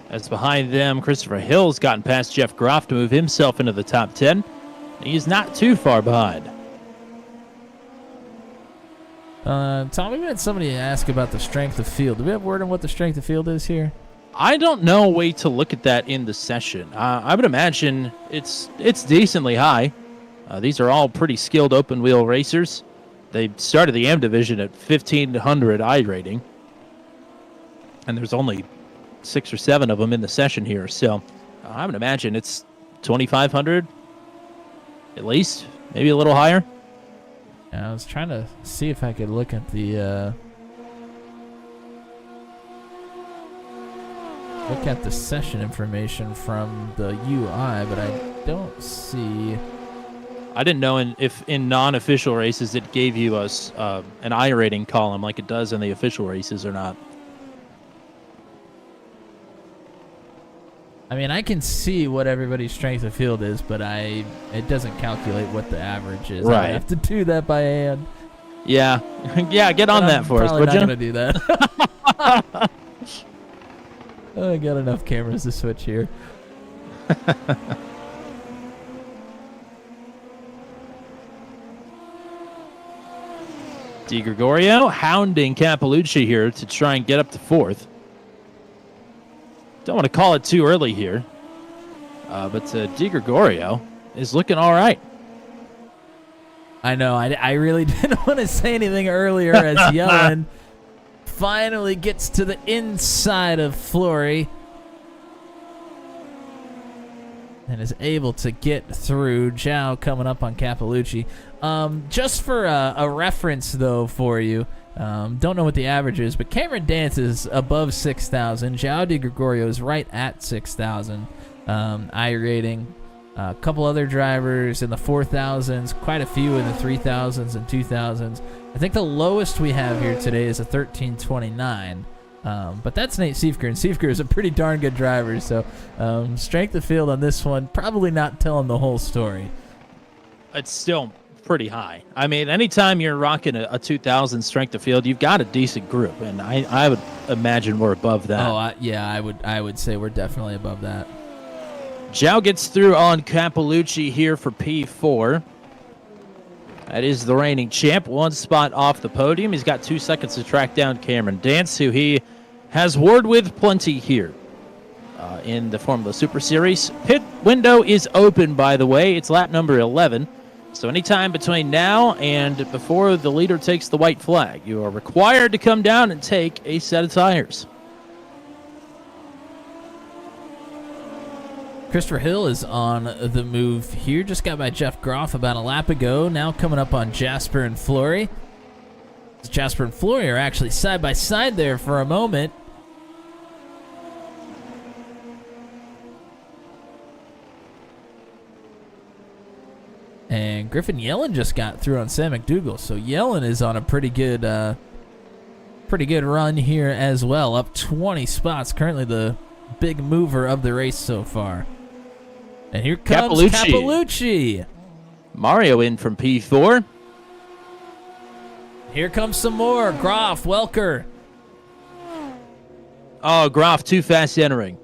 As behind them, Christopher Hill's gotten past Jeff Groff to move himself into the top 10. He's not too far behind. Tommy, we had somebody ask about the strength of field. Do we have word on what the strength of field is here? I don't know a way to look at that in the session. I would imagine it's decently high. These are all pretty skilled open wheel racers. They started the AM division at 1,500 I rating, and there's only 6 or 7 of them in the session here. So I would imagine it's 2,500 at least, maybe a little higher. I was trying to see if I could look at the session information from the UI, but I don't see. I didn't know if in non-official races it gave you us an I rating column like it does in the official races or not. I mean, I can see what everybody's strength of field is, but it doesn't calculate what the average is. Right. I have to do that by hand. Yeah, yeah. Get on that for us, would you? I'm probably not gonna do that. I got enough cameras to switch here. Di Gregorio hounding Capalucci here to try and get up to 4th. Don't want to call it too early here, but Di Gregorio is looking all right. I know. I really didn't want to say anything earlier as Yellen finally gets to the inside of Fleury and is able to get through. Zhao coming up on Capalucci. Just for a reference, though, for you, don't know what the average is, but Cameron Dance is above 6,000. Zhao Di Gregorio is right at 6,000 I rating. A couple other drivers in the 4,000s, quite a few in the 3,000s and 2,000s. I think the lowest we have here today is a 1329. But that's Nate Siefker, and Siefker is a pretty darn good driver, so strength of field on this one, probably not telling the whole story. It's still pretty high. I mean, anytime you're rocking a 2,000 strength of field, you've got a decent group, and I would imagine we're above that. Oh, yeah, I would say we're definitely above that. Zhao gets through on Capalucci here for P4. That is the reigning champ, 1 spot off the podium. He's got 2 seconds to track down Cameron Dance, who he has warred with plenty here in the Formula Super Series. Pit window is open, by the way. It's lap number 11. So anytime between now and before the leader takes the white flag, you are required to come down and take a set of tires. Christopher Hill is on the move here. Just got by Jeff Groff about a lap ago. Now coming up on Jasper and Flory. Jasper and Flory are actually side by side there for a moment. And Griffin Yellen just got through on Sam McDougal, so Yellen is on a pretty good run here as well. Up 20 spots, currently the big mover of the race so far. And here comes Capalucci. Mario in from P4. Here comes some more. Groff, Welker. Oh, Groff too fast entering.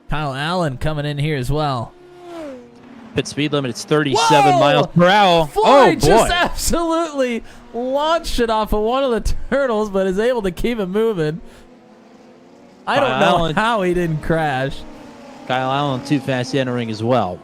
Kyle Allen coming in here as well. Pit speed limit is 37 miles per hour. Flory Oh, boy. just absolutely launched it off of one of the turtles, but is able to keep it moving. I don't know Allen. how he didn't crash. Kyle Allen too fast entering as well.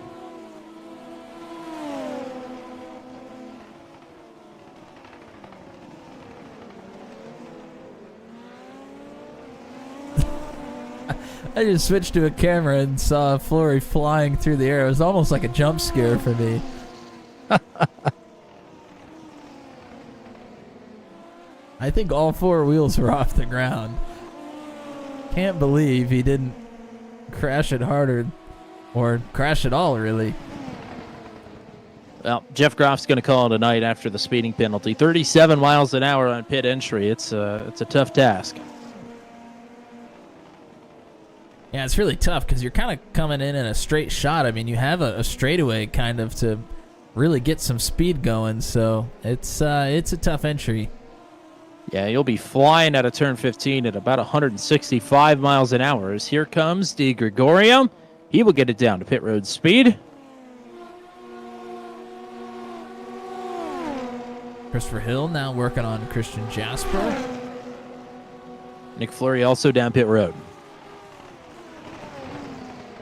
I just switched to a camera and saw Flory flying through the air. It was almost like a jump scare for me. I think all four wheels were off the ground. Can't believe he didn't crash it harder, or crash at all, really. Well, Jeff Groff's going to call it a night after the speeding penalty. 37 miles an hour on pit entry. It's a tough task. Yeah, it's really tough because you're kind of coming in a straight shot. I mean, you have a straightaway kind of to really get some speed going, so it's a tough entry. Yeah, you'll be flying out of turn 15 at about 165 miles an hour. As here comes Di Gregorio. He will get it down to pit road speed. Christopher Hill now working on Christian Jasper. Nick Fleury also down pit road.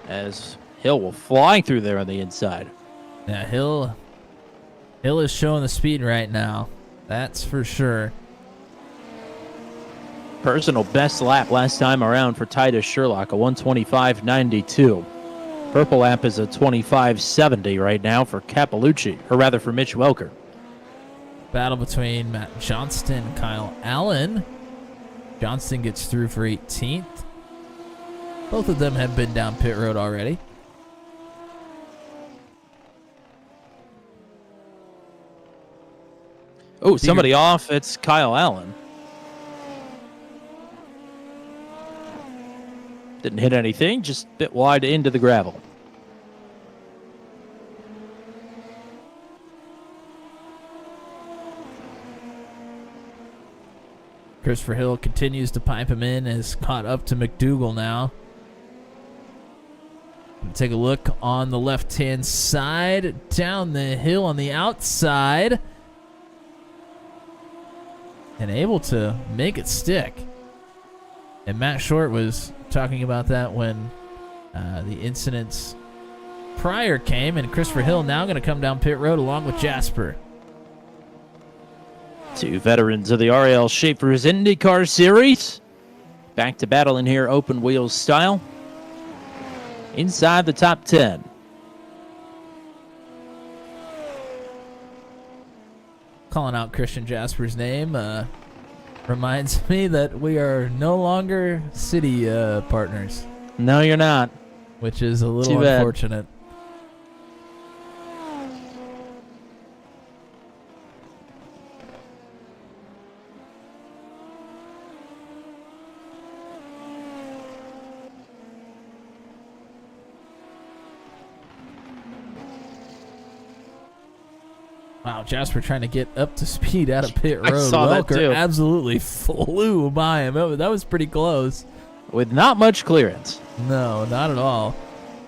As Hill will fly through there on the inside. Yeah, Hill is showing the speed right now. That's for sure. Personal best lap last time around for Titus Sherlock, a 125.92. Purple lap is a 25.70 right now for Capalucci, or rather for Mitch Welker. Battle between Matt Johnston and Kyle Allen. Johnston gets through for 18th. Both of them have been down pit road already. Oh, somebody off. It's Kyle Allen. Didn't hit anything, just a bit wide into the gravel. Christopher Hill continues to pipe him in, is caught up to McDougal now. Take a look on the left-hand side, down the hill on the outside, and able to make it stick. And Matt Short was talking about that when the incidents prior came, and Christopher Hill now going to come down pit road along with Jasper. Two veterans of the RL Schaefer's IndyCar Series. Back to battle in here, open wheels style. Inside the top 10. Calling out Christian Jasper's name reminds me that we are no longer city partners. No, you're not. Which is a little Too bad. unfortunate. Wow, Jasper trying to get up to speed out of pit road. I saw that Welker too. absolutely flew by him. That was pretty close. With not much clearance. No, not at all.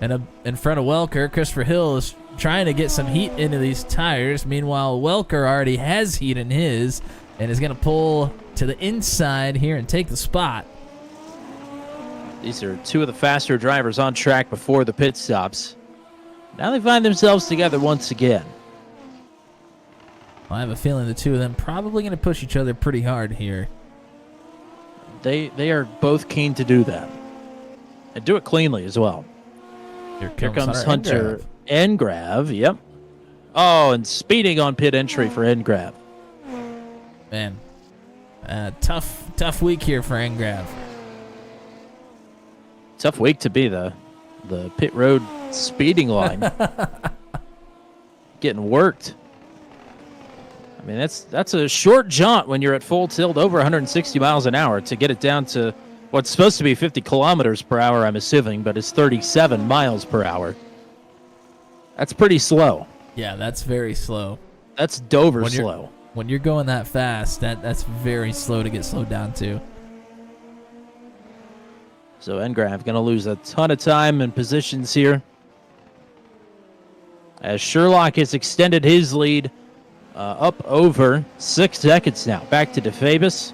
And in front of Welker, Christopher Hill is trying to get some heat into these tires. Meanwhile, Welker already has heat in his and is going to pull to the inside here and take the spot. These are two of the faster drivers on track before the pit stops. Now they find themselves together once again. I have a feeling the two of them probably going to push each other pretty hard here. They are both keen to do that. And do it cleanly as well. Here comes Hunter Engrav. Yep. Oh, and speeding on pit entry for Engrav. Man, tough week here for Engrav. Tough week to be the pit road speeding line. Getting worked. I mean, that's a short jaunt when you're at full tilt over 160 miles an hour to get it down to what's supposed to be 50 kilometers per hour, I'm assuming, but it's 37 miles per hour. That's pretty slow. Yeah, that's very slow. That's Dover slow. When you're going that fast, that's very slow to get slowed down to. So Engrav going to lose a ton of time and positions here. As Sherlock has extended his lead up over 6 seconds now. Back to DeFabis.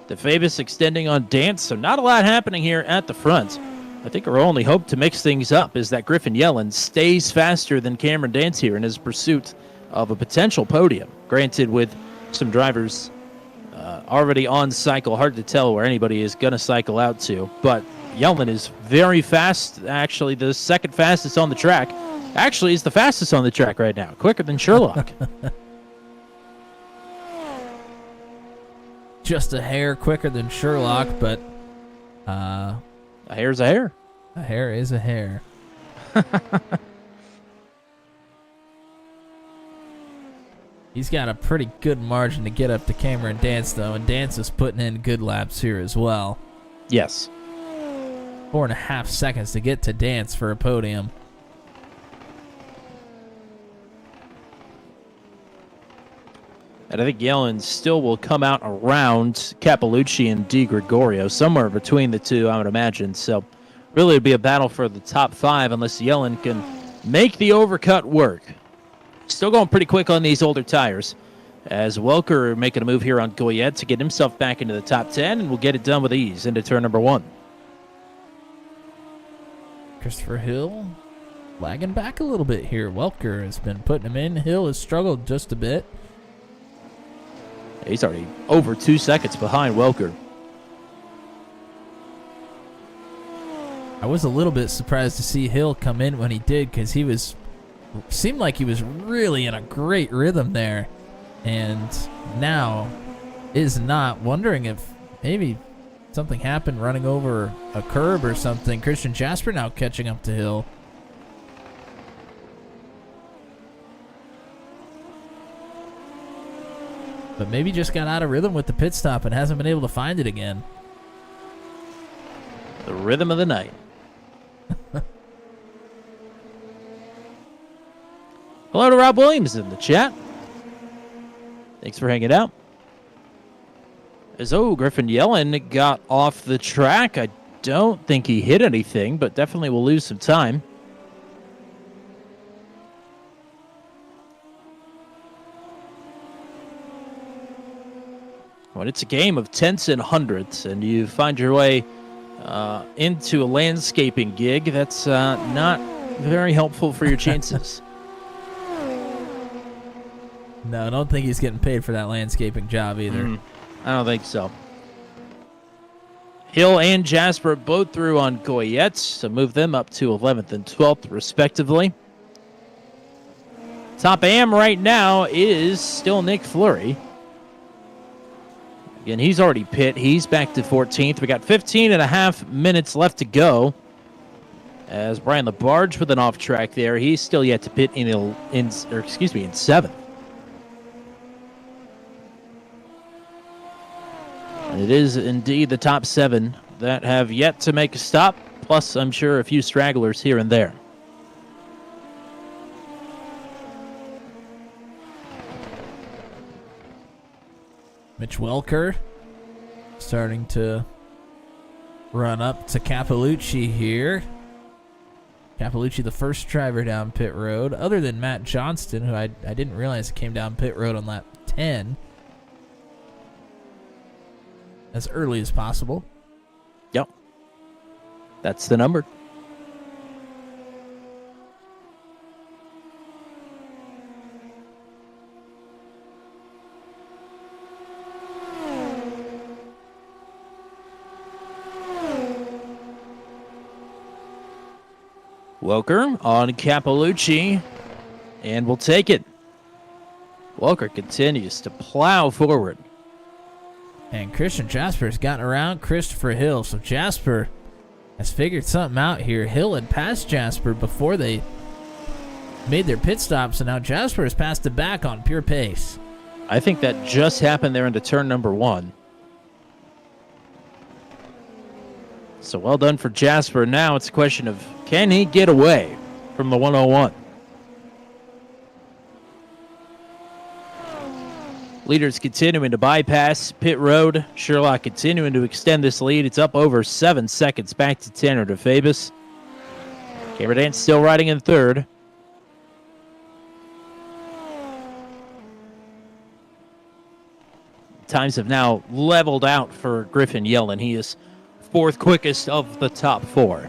DeFabis extending on Dance, so not a lot happening here at the front. I think our only hope to mix things up is that Griffin Yellen stays faster than Cameron Dance here in his pursuit of a potential podium. Granted, with some drivers already on cycle, hard to tell where anybody is going to cycle out to, but Yellen is very fast, actually the second fastest on the track. Actually, he's the fastest on the track right now, quicker than Sherlock. Just a hair quicker than Sherlock, but a hair's a hair. A hair is a hair. He's got a pretty good margin to get up to Cameron Dance, though, and Dance is putting in good laps here as well. Yes. 4.5 seconds to get to Dance for a podium. And I think Yellen still will come out around Cappellucci and Di Gregorio, somewhere between the two, I would imagine. So really it'd be a battle for the top 5 unless Yellen can make the overcut work. Still going pretty quick on these older tires. As Welker making a move here on Goyette to get himself back into the top 10, and we'll get it done with ease into turn number 1. Christopher Hill lagging back a little bit here. Welker has been putting him in. Hill has struggled just a bit. He's already over 2 seconds behind Welker. I was a little bit surprised to see Hill come in when he did, because seemed like he was really in a great rhythm there, and now is not. Wondering if maybe something happened running over a curb or something. Christian Jasper now catching up to Hill. But maybe just got out of rhythm with the pit stop and hasn't been able to find it again. The rhythm of the night. Hello to Rob Williams in the chat. Thanks for hanging out. Griffin Yellen got off the track. I don't think he hit anything, but definitely will lose some time. When it's a game of tenths and hundredths and you find your way into a landscaping gig, that's not very helpful for your chances. No, I don't think he's getting paid for that landscaping job either. I don't think so. Hill and Jasper both through on Goyette to move them up to 11th and 12th, respectively. Top AM right now is still Nick Fleury. Again, he's already pit. He's back to 14th. We got 15 and a half minutes left to go. As Brian Labarge with an off track there. He's still yet to pit in 7th. And it is indeed the top 7 that have yet to make a stop. Plus, I'm sure a few stragglers here and there. Mitch Welker starting to run up to Cappellucci here. Cappellucci, the first driver down pit road, other than Matt Johnston, who I didn't realize came down pit road on lap 10 as early as possible. Yep. That's the number. Welker on Capalucci, and will take it. Welker continues to plow forward. And Christian Jasper's gotten around Christopher Hill, so Jasper has figured something out here. Hill had passed Jasper before they made their pit stop, so now Jasper has passed it back on pure pace. I think that just happened there into turn number 1. So well done for Jasper. Now it's a question of, can he get away from the 101? Leaders continuing to bypass pit road. Sherlock continuing to extend this lead. It's up over 7 seconds back to Tanner DeFabis. Cameron Dance still riding in third. Times have now leveled out for Griffin Yellen. He is fourth quickest of the top 4.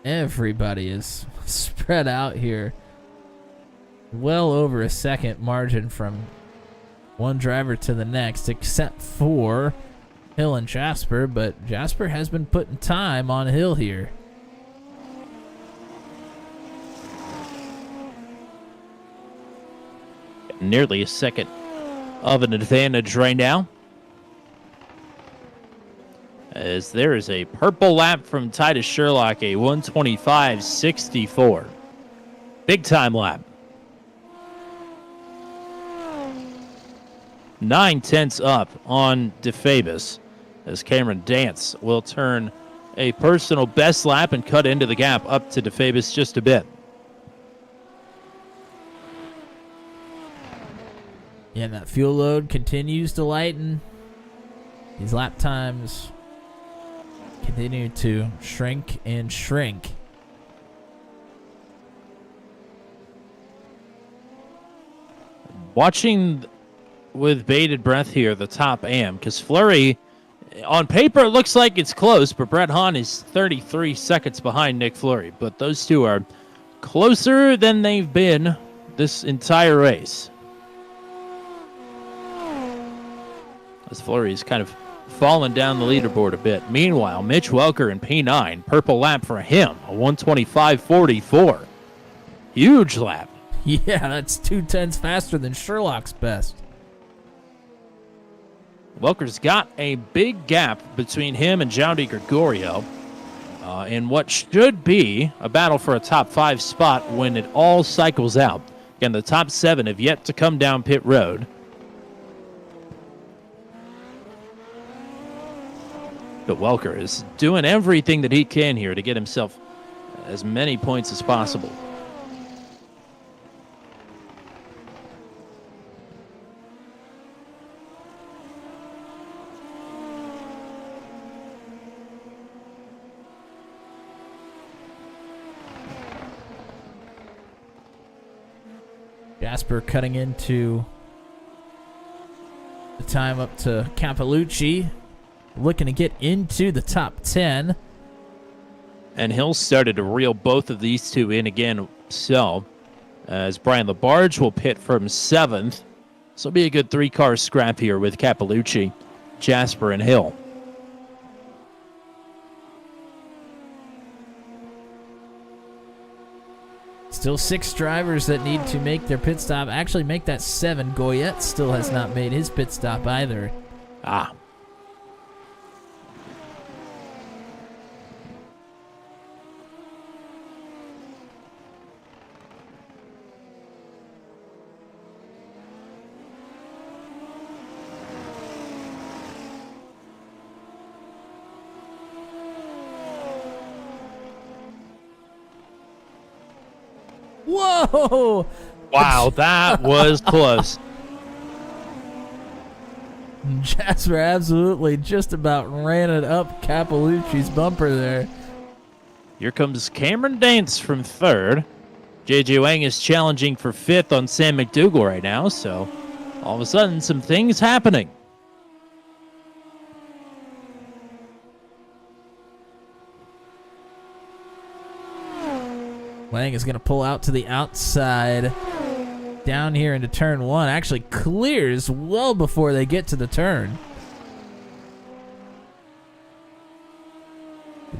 Everybody is spread out here. Well over a second margin from one driver to the next, except for Hill and Jasper, but Jasper has been putting time on Hill here. Nearly a second of an advantage right now, as there is a purple lap from Titus Sherlock, a 125.64. Big time lap. 9/10 up on DeFabis, as Cameron Dance will turn a personal best lap and cut into the gap up to DeFabis just a bit. Yeah, that fuel load continues to lighten. These lap times continue to shrink and shrink. Watching with bated breath here, the top AM, because Fleury, on paper, it looks like it's close, but Brett Hahn is 33 seconds behind Nick Fleury. But those two are closer than they've been this entire race, as Fleury is kind of fallen down the leaderboard a bit. Meanwhile, Mitch Welker in P9, purple lap for him, a 125.44. Huge lap. Yeah, that's 2/10 faster than Sherlock's best. Welker's got a big gap between him and João de Gregorio in what should be a battle for a top 5 spot when it all cycles out. Again, the top 7 have yet to come down pit road. But Welker is doing everything that he can here to get himself as many points as possible. Jasper cutting into the time up to Capalucci, looking to get into the top 10. And Hill started to reel both of these two in again, so as Brian Labarge will pit from 7th. This will be a good 3-car scrap here with Capalucci, Jasper, and Hill. Still 6 drivers that need to make their pit stop. Actually, make that 7. Goyette still has not made his pit stop either. Ah. Whoa! Wow, that was close. Jasper absolutely just about ran it up Capalucci's bumper there. Here comes Cameron Dance from 3rd. JJ Wang is challenging for 5th on Sam McDougal right now, so all of a sudden some things happening. Wang is going to pull out to the outside down here into turn 1. Actually clears well before they get to the turn.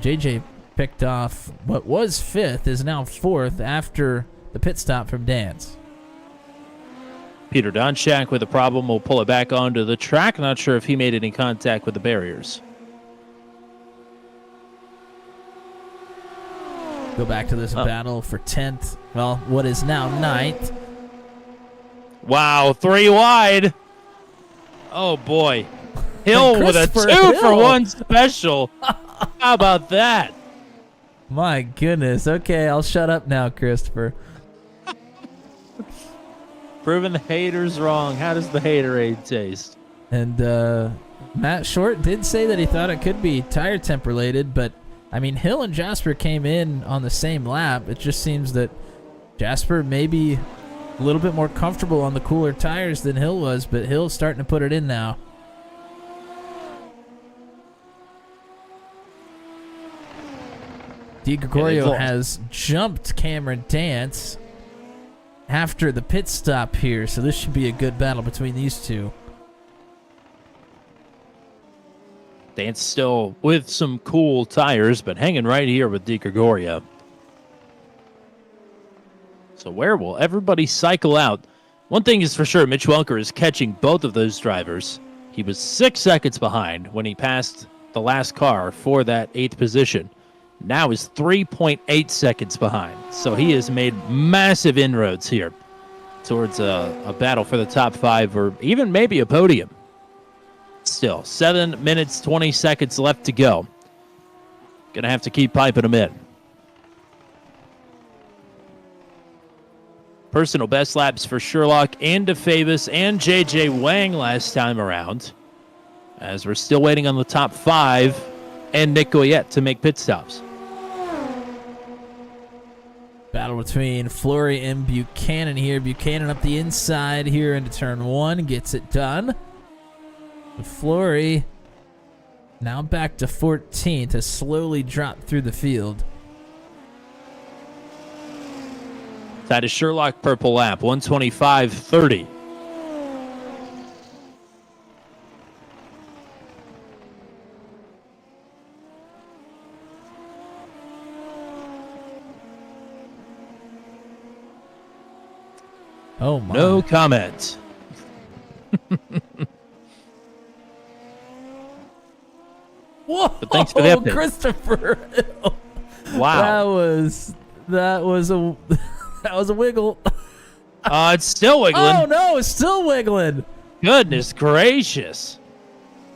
JJ picked off what was 5th, is now 4th after the pit stop from Dance. Peter Donchak with a problem will pull it back onto the track. Not sure if he made any contact with the barriers. Go back to this battle for 10th. Well, what is now 9th. Wow, 3 wide. Oh, boy. Hill with a 2-for-1 special. How about that? My goodness. Okay, I'll shut up now, Christopher. Proving the haters wrong. How does the haterade taste? And Matt Short did say that he thought it could be tire temp related, but I mean, Hill and Jasper came in on the same lap. It just seems that Jasper may be a little bit more comfortable on the cooler tires than Hill was, but Hill's starting to put it in now. Di Gregorio has jumped Cameron Dance after the pit stop here, so this should be a good battle between these two. Dance still with some cool tires, but hanging right here with Di Gregorio. So where will everybody cycle out? One thing is for sure, Mitch Welker is catching both of those drivers. He was 6 seconds behind when he passed the last car for that 8th position. Now is 3.8 seconds behind. So he has made massive inroads here towards a battle for the top 5 or even maybe a podium. Still, 7 minutes, 20 seconds left to go. Gonna have to keep piping them in. Personal best laps for Sherlock and DeFavis and JJ Wang last time around, as we're still waiting on the top 5 and Nick Goyette to make pit stops. Battle between Fleury and Buchanan here. Buchanan up the inside here into turn 1, gets it done. Fleury now back to 14th, has slowly dropped through the field. That is Sherlock purple lap, 125.30. Oh my. No comment. Whoa! But thanks for the update. Christopher. Wow. That was a wiggle. It's still wiggling. Oh no, it's still wiggling. Goodness gracious.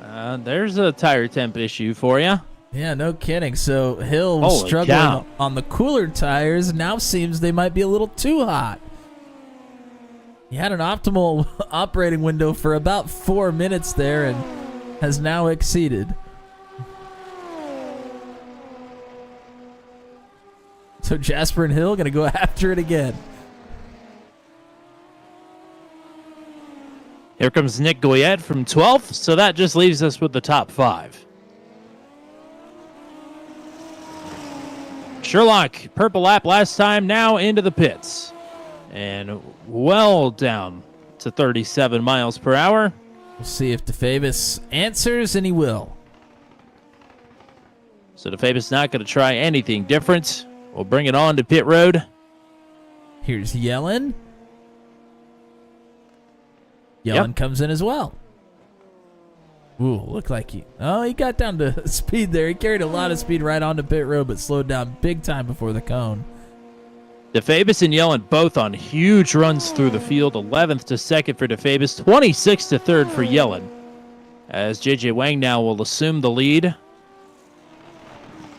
There's a tire temp issue for you. Yeah, no kidding. So Hill was Holy struggling cow. on the cooler tires. Now seems they might be a little too hot. He had an optimal operating window for about 4 minutes there and has now exceeded. So Jasper and Hill going to go after it again. Here comes Nick Goyette from 12th, so that just leaves us with the top 5. Sherlock, purple lap last time, now into the pits. And well down to 37 miles per hour. We'll see if DeFavis answers, and he will. So DeFavis not going to try anything different. We'll bring it on to pit road. Here's Yellen. Yellen comes in as well. Ooh, looked like he got down to speed there. He carried a lot of speed right onto pit road, but slowed down big time before the cone. DeFavis and Yellen both on huge runs through the field. 11th to 2nd for DeFavis, 26th to 3rd for Yellen. As JJ Wang now will assume the lead,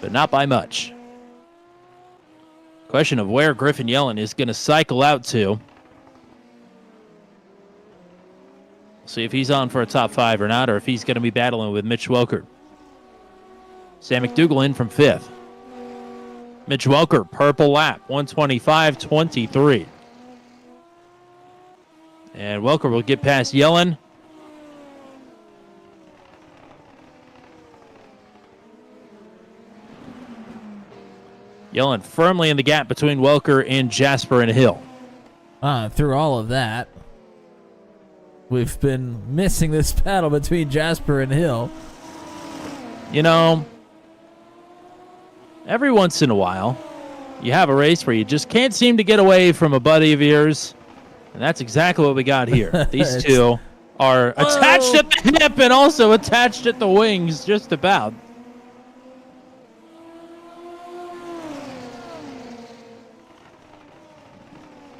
but not by much. Question of where Griffin Yellen is going to cycle out to. See if he's on for a top 5 or not, or if he's going to be battling with Mitch Welker. Sam McDougal in from 5th. Mitch Welker, purple lap, 125.23. And Welker will get past Yellen. Yellen firmly in the gap between Welker and Jasper and Hill. Through all of that, we've been missing this battle between Jasper and Hill. You know, every once in a while, you have a race where you just can't seem to get away from a buddy of yours, and that's exactly what we got here. These two are attached at the hip and also attached at the wings, just about.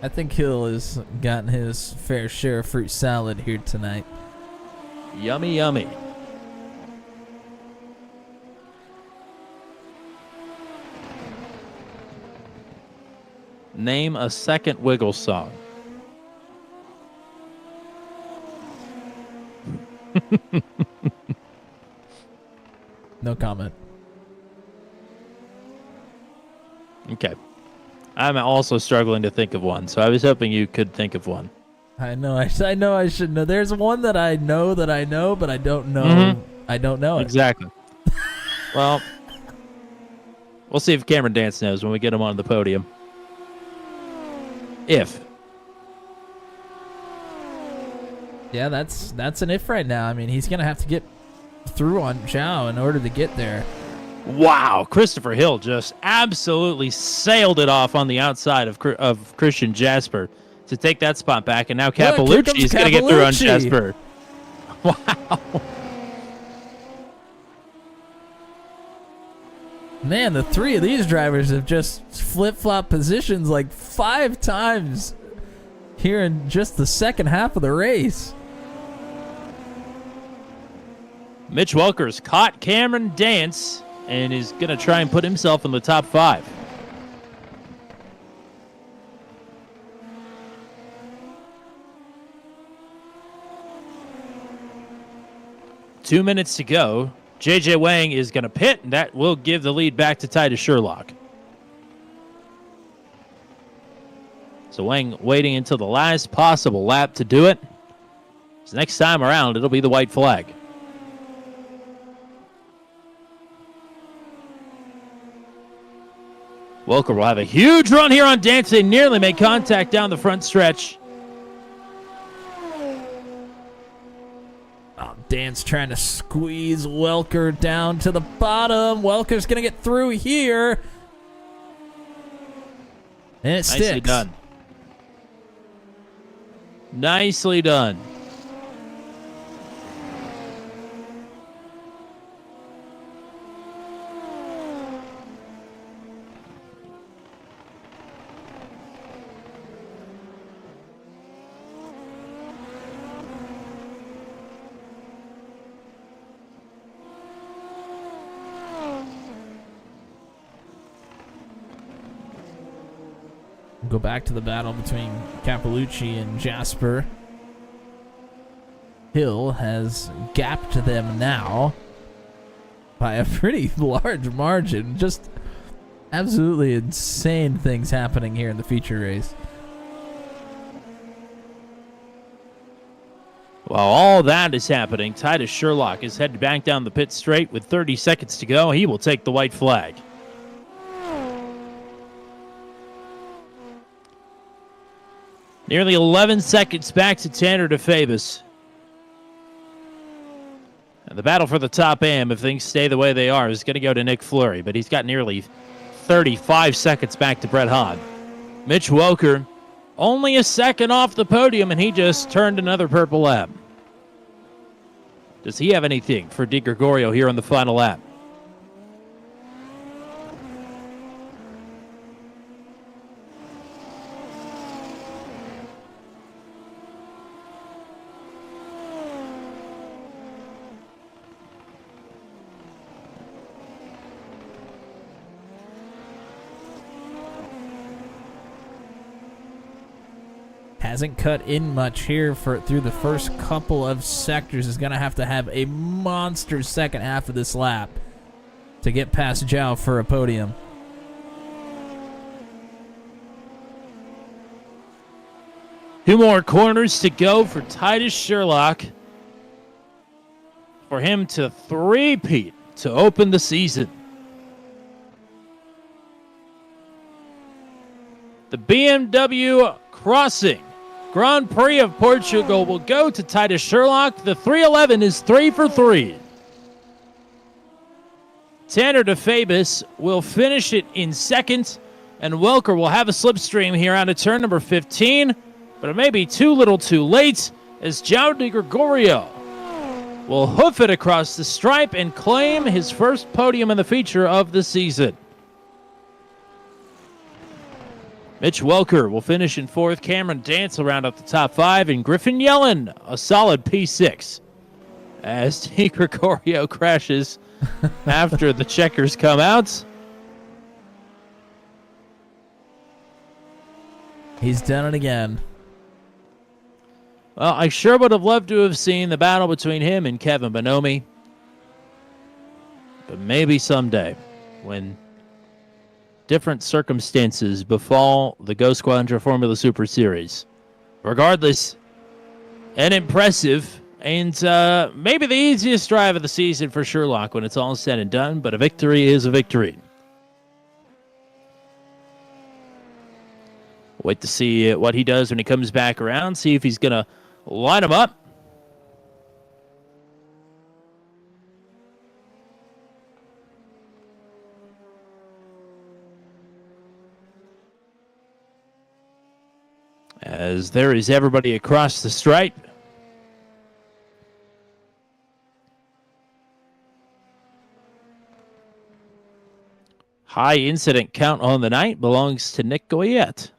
I think Hill has gotten his fair share of fruit salad here tonight. Yummy, yummy. Name a second Wiggles song. No comment. Okay. I'm also struggling to think of one, so I was hoping you could think of one. I know I should know. There's one that I know, but I don't know. I don't know it. Exactly. Well, we'll see if Cameron Dance knows when we get him on the podium. If. Yeah, that's an if right now. I mean, he's going to have to get through on Zhao in order to get there. Wow, Christopher Hill just absolutely sailed it off on the outside of Christian Jasper to take that spot back, and now Cappellucci is going to get through on Jasper. Wow. Man, the three of these drivers have just flip-flopped positions like 5 times here in just the second half of the race. Mitch Welker's caught Cameron Dance and is going to try and put himself in the top 5. Two minutes to go. JJ Wang is going to pit, and that will give the lead back to Titus Sherlock. So Wang waiting until the last possible lap to do it. So next time around, it'll be the white flag. Welker will have a huge run here on Dance. They nearly make contact down the front stretch. Oh, Dance trying to squeeze Welker down to the bottom. Welker's going to get through here. And it sticks. Nicely done. Nicely done. Go back to the battle between Cappellucci and Jasper. Hill has gapped them now by a pretty large margin. Just absolutely insane things happening here in the feature race. While all that is happening, Titus Sherlock is headed back down the pit straight with 30 seconds to go. He will take the white flag. Nearly 11 seconds back to Tanner DeFabus. And the battle for the top AM, if things stay the way they are, is going to go to Nick Fleury, but he's got nearly 35 seconds back to Brett Hahn. Mitch Welker, only a second off the podium, and he just turned another purple lap. Does he have anything for Di Gregorio here on the final lap? Hasn't cut in much here through the first couple of sectors. Is going to have a monster second half of this lap to get past Zhao for a podium. 2 more corners to go for Titus Sherlock. For him to three-peat to open the season. The BMW Crossing Grand Prix of Portugal will go to Titus Sherlock. The 311 is 3 for 3. Tanner DeFabis will finish it in second, and Welker will have a slipstream here out of turn number 15, but it may be too little too late as João de Gregorio will hoof it across the stripe and claim his first podium in the feature of the season. Mitch Welker will finish in fourth. Cameron Dance will round up the top 5, and Griffin Yellen a solid P6 as De Gregorio crashes after the checkers come out. He's done it again. Well, I sure would have loved to have seen the battle between him and Kevin Bonomi. But maybe someday, when different circumstances befall the GoSquadra Formula Super Series. Regardless, an impressive and maybe the easiest drive of the season for Sherlock when it's all said and done, but a victory is a victory. Wait to see what he does when he comes back around, see if he's going to line him up. As there is everybody across the stripe. High incident count on the night belongs to Nick Goyette.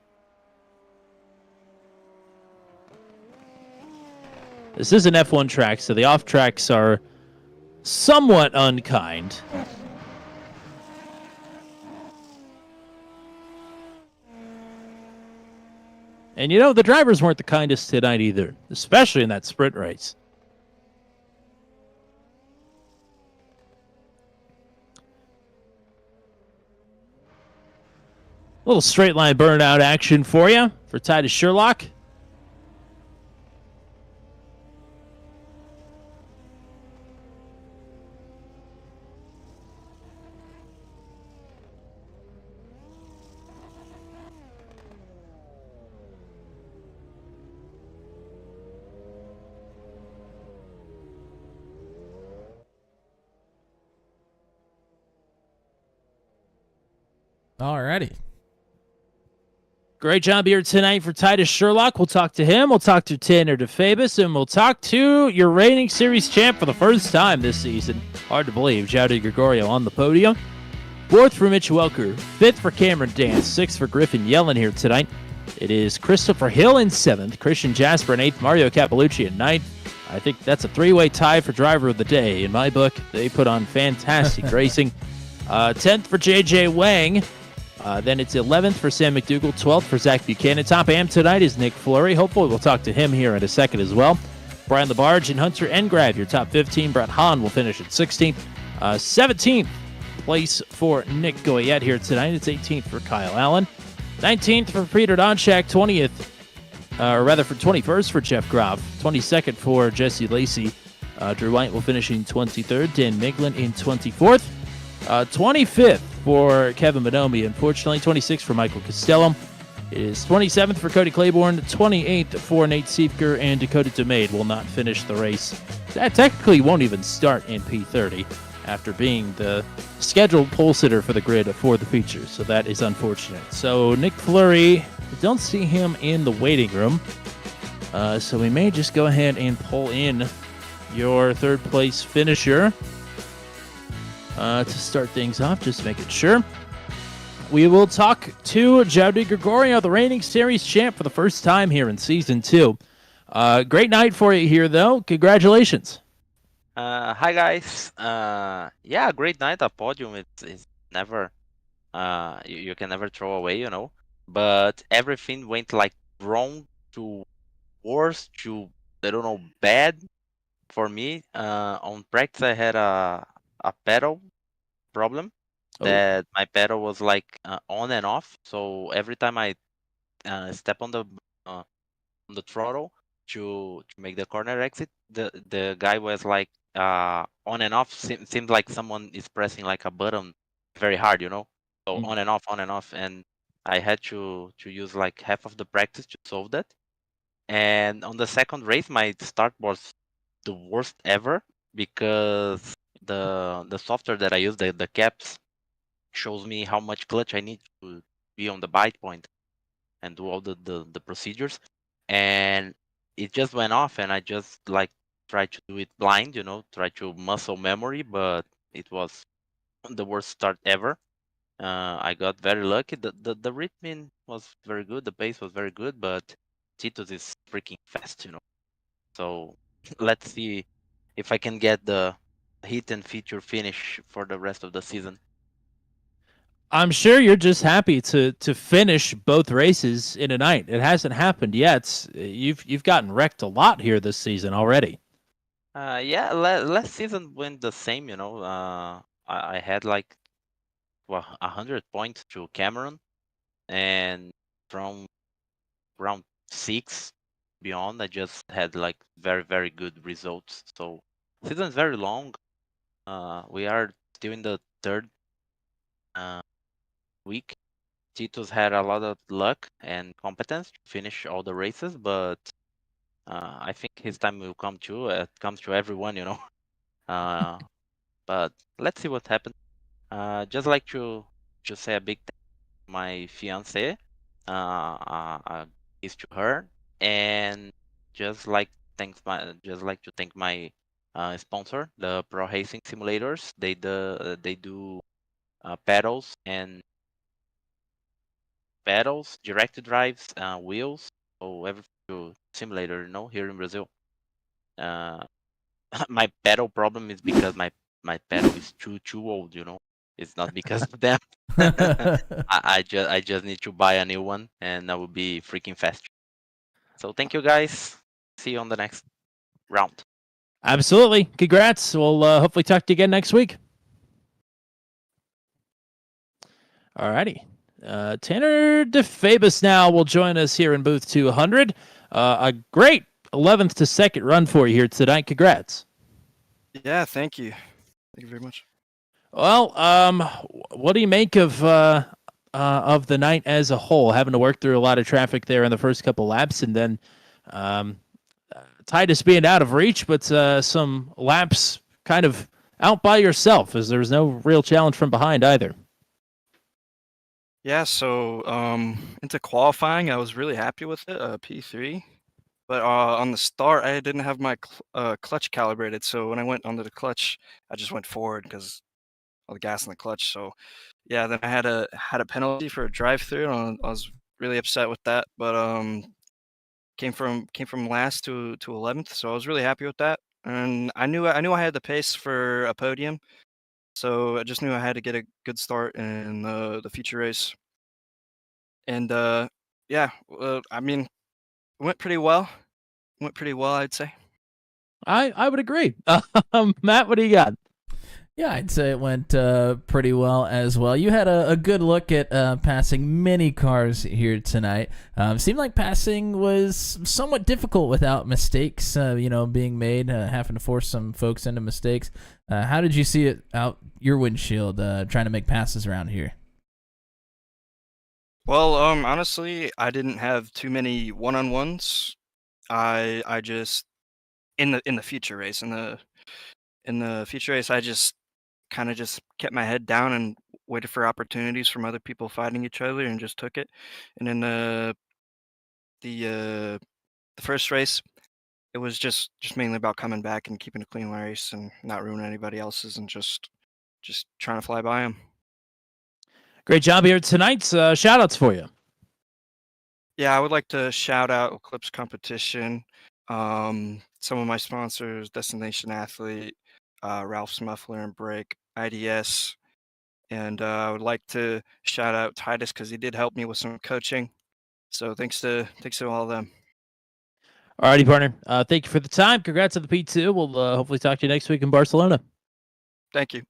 This is an F1 track, so the off tracks are somewhat unkind. And you know, the drivers weren't the kindest tonight either, especially in that sprint race. A little straight line burnout action for you, for Titus Sherlock. Alrighty. Great job here tonight for Titus Sherlock. We'll talk to him. We'll talk to Tanner DeFabis, and we'll talk to your reigning series champ for the first time this season. Hard to believe, João de Gregorio on the podium. Fourth for Mitch Welker. Fifth for Cameron Dance. Sixth for Griffin Yellen here tonight. It is Christopher Hill in seventh. Christian Jasper in eighth. Mario Capellucci in ninth. I think that's a three-way tie for driver of the day. In my book, they put on fantastic racing. 10th for J.J. Wang. Then it's 11th for Sam McDougall, 12th for Zach Buchanan. Top AM tonight is Nick Fleury. Hopefully we'll talk to him here in a second as well. Brian LaBarge and Hunter Engrave, your top 15. Brett Hahn will finish at 16th. 17th place for Nick Goyette here tonight. It's 18th for Kyle Allen. 19th for Peter Donchak. 20th, or rather for 21st for Jeff Groff. 22nd for Jesse Lacey. Drew White will finish in 23rd. Dan Miglin in 24th. 25th for Kevin Bonomi, unfortunately. 26th for Michael Costello. It is 27th for Cody Claiborne. 28th for Nate Siefker, and Dakota DeMade will not finish the race. That technically won't even start in P30 after being the scheduled pole sitter for the grid for the feature, so that is unfortunate. So Nick Fleury, we don't see him in the waiting room, so we may just go ahead and pull in your third place finisher to start things off, just making sure. We will talk to João de Gregorio, the reigning series champ for the first time here in Season 2. Great night for you here, though. Congratulations. Hi, guys. Yeah, great night. A podium it's never, you can never throw away, you know. But everything went like wrong to worse to, I don't know, bad for me. On practice, I had a pedal problem that my pedal was like on and off. So every time I step on the on the throttle to make the corner exit. The guy was like on and off. Seemed like someone is pressing like a button very hard, you know. So on and off, and I had to use like half of the practice to solve that. And on the second race, my start was the worst ever because the software that I use, the caps, shows me how much clutch I need to be on the bite point and do all the procedures. And it just went off, and I just like tried to do it blind, you know, try to muscle memory, but it was the worst start ever. I got very lucky. The rhythm was very good, the pace was very good, but Titus is freaking fast, you know. So let's see if I can get the hit and feature finish for the rest of the season. I'm sure you're just happy to finish both races in a night. It hasn't happened yet. You've gotten wrecked a lot here this season already. Yeah, last season went the same, you know. I had like 100 points to Cameron, and from round 6 beyond, I just had like very good results. So season's very long. We are still in the third week. Titus had a lot of luck and competence to finish all the races, but I think his time will come too. It comes to everyone, you know. But let's see what happens. Just like to say a big thank to my fiance, is to her, and just like to thank my sponsor, the Pro Racing Simulators. They do pedals, direct drives, wheels, so everything to simulator, you know, here in Brazil. My pedal problem is because my pedal is too old, you know. It's not because of them. I just need to buy a new one, and I will be freaking fast. So thank you guys. See you on the next round. Absolutely. Congrats. We'll hopefully talk to you again next week. Alrighty. Tanner DeFabus now will join us here in booth 200. A great 11th to 2nd run for you here tonight. Congrats. Yeah, thank you. Thank you very much. Well, what do you make of the night as a whole? Having to work through a lot of traffic there in the first couple laps, and then Titus being out of reach, but some laps kind of out by yourself, as there was no real challenge from behind either. Yeah, so into qualifying, I was really happy with it, P3. But on the start, I didn't have my clutch calibrated, so when I went onto the clutch, I just went forward because all the gas in the clutch. So yeah, then I had a penalty for a drive-through, and I was really upset with that. But came from last to 11th, so I was really happy with that. And I knew I had the pace for a podium, so I just knew I had to get a good start in the feature race. And yeah, I mean, it went pretty well. I'd say. I would agree. Matt, what do you got? Yeah, I'd say it went pretty well as well. You had a good look at passing many cars here tonight. Seemed like passing was somewhat difficult without mistakes, being made, having to force some folks into mistakes. How did you see it out your windshield trying to make passes around here? Well, honestly, I didn't have too many one-on-ones. I just in the feature race I just kind of just kept my head down and waited for opportunities from other people fighting each other and just took it. And in the first race, it was just mainly about coming back and keeping a clean race and not ruining anybody else's and just trying to fly by them. Great job here tonight. Shout outs for you. Yeah, I would like to shout out Eclipse Competition, some of my sponsors, Destination Athlete, Ralph's Muffler and Brake, IDS, and I would like to shout out Titus because he did help me with some coaching. So thanks to all of them. Alrighty, partner. Thank you for the time. Congrats on the P2. We'll hopefully talk to you next week in Barcelona. Thank you.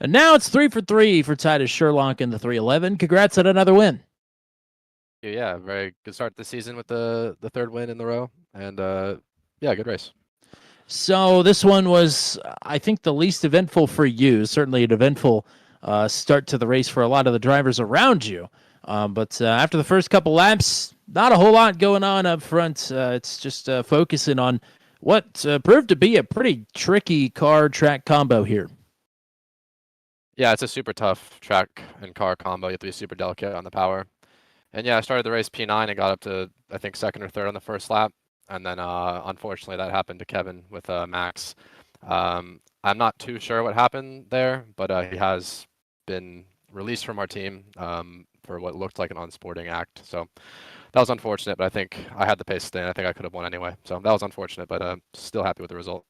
And now it's 3 for 3 for Titus Sherlock in the 311. Congrats on another win. Yeah, very good start to the season with the third win in the row, and yeah, good race. So this one was, I think, the least eventful for you. Certainly an eventful start to the race for a lot of the drivers around you. But after the first couple laps, not a whole lot going on up front. It's just focusing on what proved to be a pretty tricky car-track combo here. Yeah, it's a super tough track and car combo. You have to be super delicate on the power. And yeah, I started the race P9 and got up to, I think, second or third on the first lap. And then, unfortunately, that happened to Kevin with Max. I'm not too sure what happened there, but he has been released from our team for what looked like an unsporting act. So that was unfortunate, but I think I had the pace stay. I think I could have won anyway. So that was unfortunate, but still happy with the result.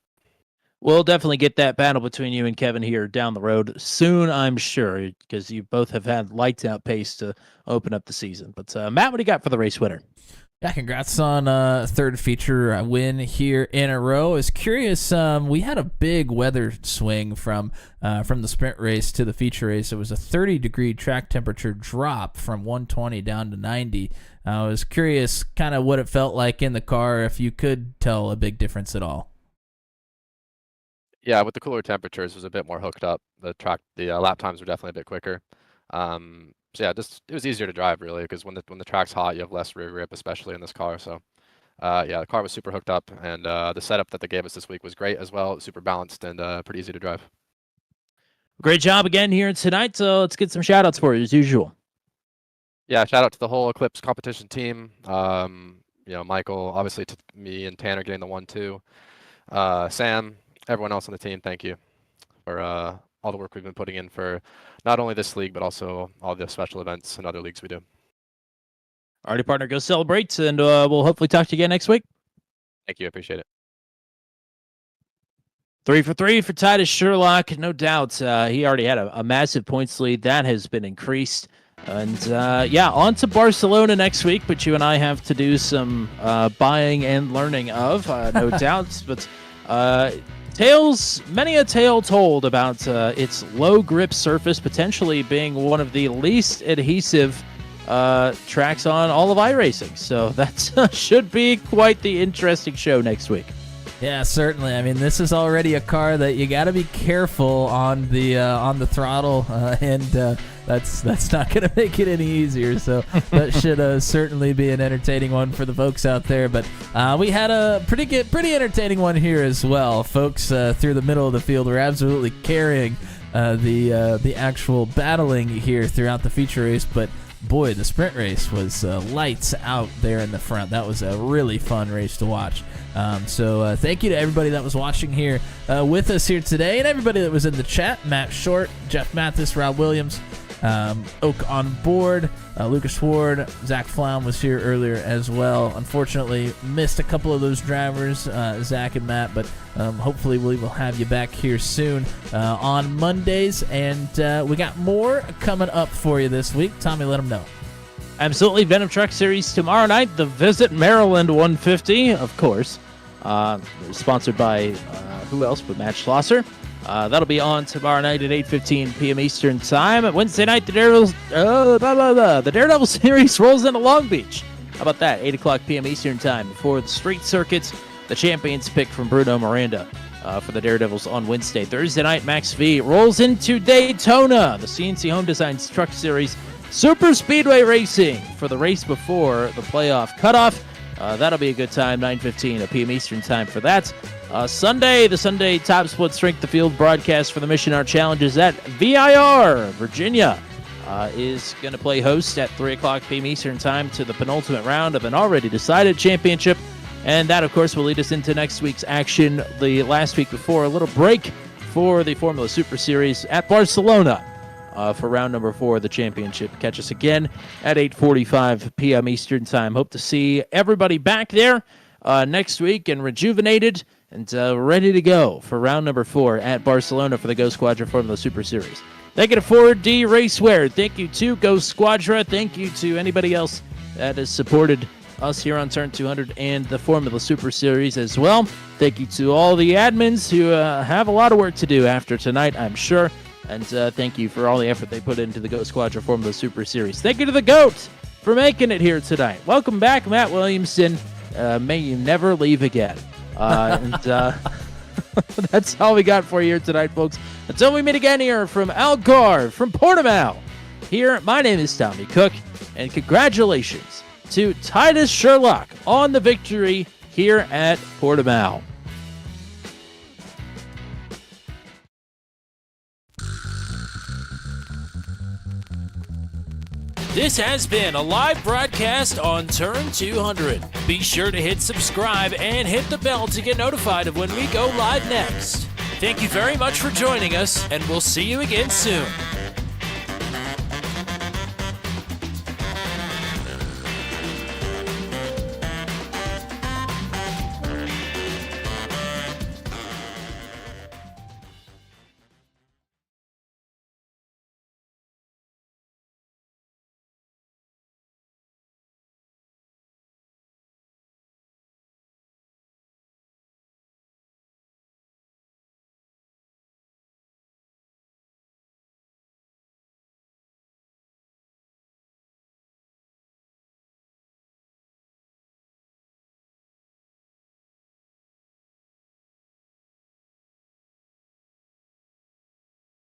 We'll definitely get that battle between you and Kevin here down the road soon, I'm sure, because you both have had lights out pace to open up the season. But Matt, what do you got for the race winner? Yeah, congrats on third feature win here in a row. I was curious, we had a big weather swing from the sprint race to the feature race. It was a 30-degree track temperature drop from 120 down to 90. I was curious kind of what it felt like in the car, if you could tell a big difference at all. Yeah, with the cooler temperatures, it was a bit more hooked up. The lap times were definitely a bit quicker. So yeah, it was easier to drive really, because when the track's hot, you have less rear grip, especially in this car. So yeah, the car was super hooked up, and the setup that they gave us this week was great as well. It was super balanced and pretty easy to drive. Great job again here tonight. So let's get some shout outs for you as usual. Yeah, shout out to the whole Eclipse competition team. Michael, obviously, to me and Tanner getting the 1-2. Sam, everyone else on the team, thank you for all the work we've been putting in for not only this league, but also all the special events and other leagues we do. All righty, partner, go celebrate, and we'll hopefully talk to you again next week. Thank you, appreciate it. 3 for 3 for Titus Sherlock, no doubt. He already had a massive points lead. That has been increased. And yeah, on to Barcelona next week, but you and I have to do some buying and learning of, no doubt. But many a tale told about its low grip surface potentially being one of the least adhesive tracks on all of iRacing. So that should be quite the interesting show next week. Yeah, certainly. I mean, this is already a car that you got to be careful on the throttle, and that's not going to make it any easier. So that should certainly be an entertaining one for the folks out there. But we had a pretty entertaining one here as well, folks. Through the middle of the field, we're absolutely carrying the actual battling here throughout the feature race, but. Boy, the sprint race was lights out there in the front. That was a really fun race to watch. So thank you to everybody that was watching here with us here today, and everybody that was in the chat. Matt Short, Jeff Mathis, Rob Williams, Oak on board, Lucas Ward, Zach Flaum was here earlier as well. Unfortunately, missed a couple of those drivers, Zach and Matt, but hopefully we will have you back here soon on Mondays, and we got more coming up for you this week. Tommy, let them know. Absolutely. Venom Truck Series tomorrow night, the Visit Maryland 150, of course. Sponsored by who else but Matt Schlosser. That'll be on tomorrow night at 8:15 p.m. Eastern Time. Wednesday night, the Daredevil Series rolls into Long Beach. How about that? 8 o'clock p.m. Eastern Time before the street circuits. The champions pick from Bruno Miranda for the Daredevils on Wednesday. Thursday night, Max V rolls into Daytona, the CNC Home Designs Truck Series Super Speedway Racing for the race before the playoff cutoff. That'll be a good time, 9:15 p.m. Eastern Time for that. Sunday, the Sunday Top Split Strength of Field broadcast for the Mission Art Challenges at VIR, Virginia, is going to play host at 3 o'clock p.m. Eastern Time to the penultimate round of an already decided championship. And that, of course, will lead us into next week's action, the last week before a little break for the Formula Super Series at Barcelona for round number 4 of the championship. Catch us again at 8:45 p.m. Eastern Time. Hope to see everybody back there next week and rejuvenated and ready to go for round number 4 at Barcelona for the GoSquadra Formula Super Series. Thank you to 4D Raceware. Thank you to GoSquadra. Thank you to anybody else that has supported us here on Turn 200 and the Formula Super Series as well. Thank you to all the admins who have a lot of work to do after tonight, I'm sure. And thank you for all the effort they put into the GoSquadra Formula Super Series. Thank you to the GOAT, for making it here tonight. Welcome back, Matt Williamson. May you never leave again. That's all we got for you here tonight, folks. Until we meet again here from Algarve, from Portimão. Here, my name is Tommy Cook, and congratulations to Titus Sherlock on the victory here at Portimão. This has been a live broadcast on Turn 200. Be sure to hit subscribe and hit the bell to get notified of when we go live next. Thank you very much for joining us, and we'll see you again soon.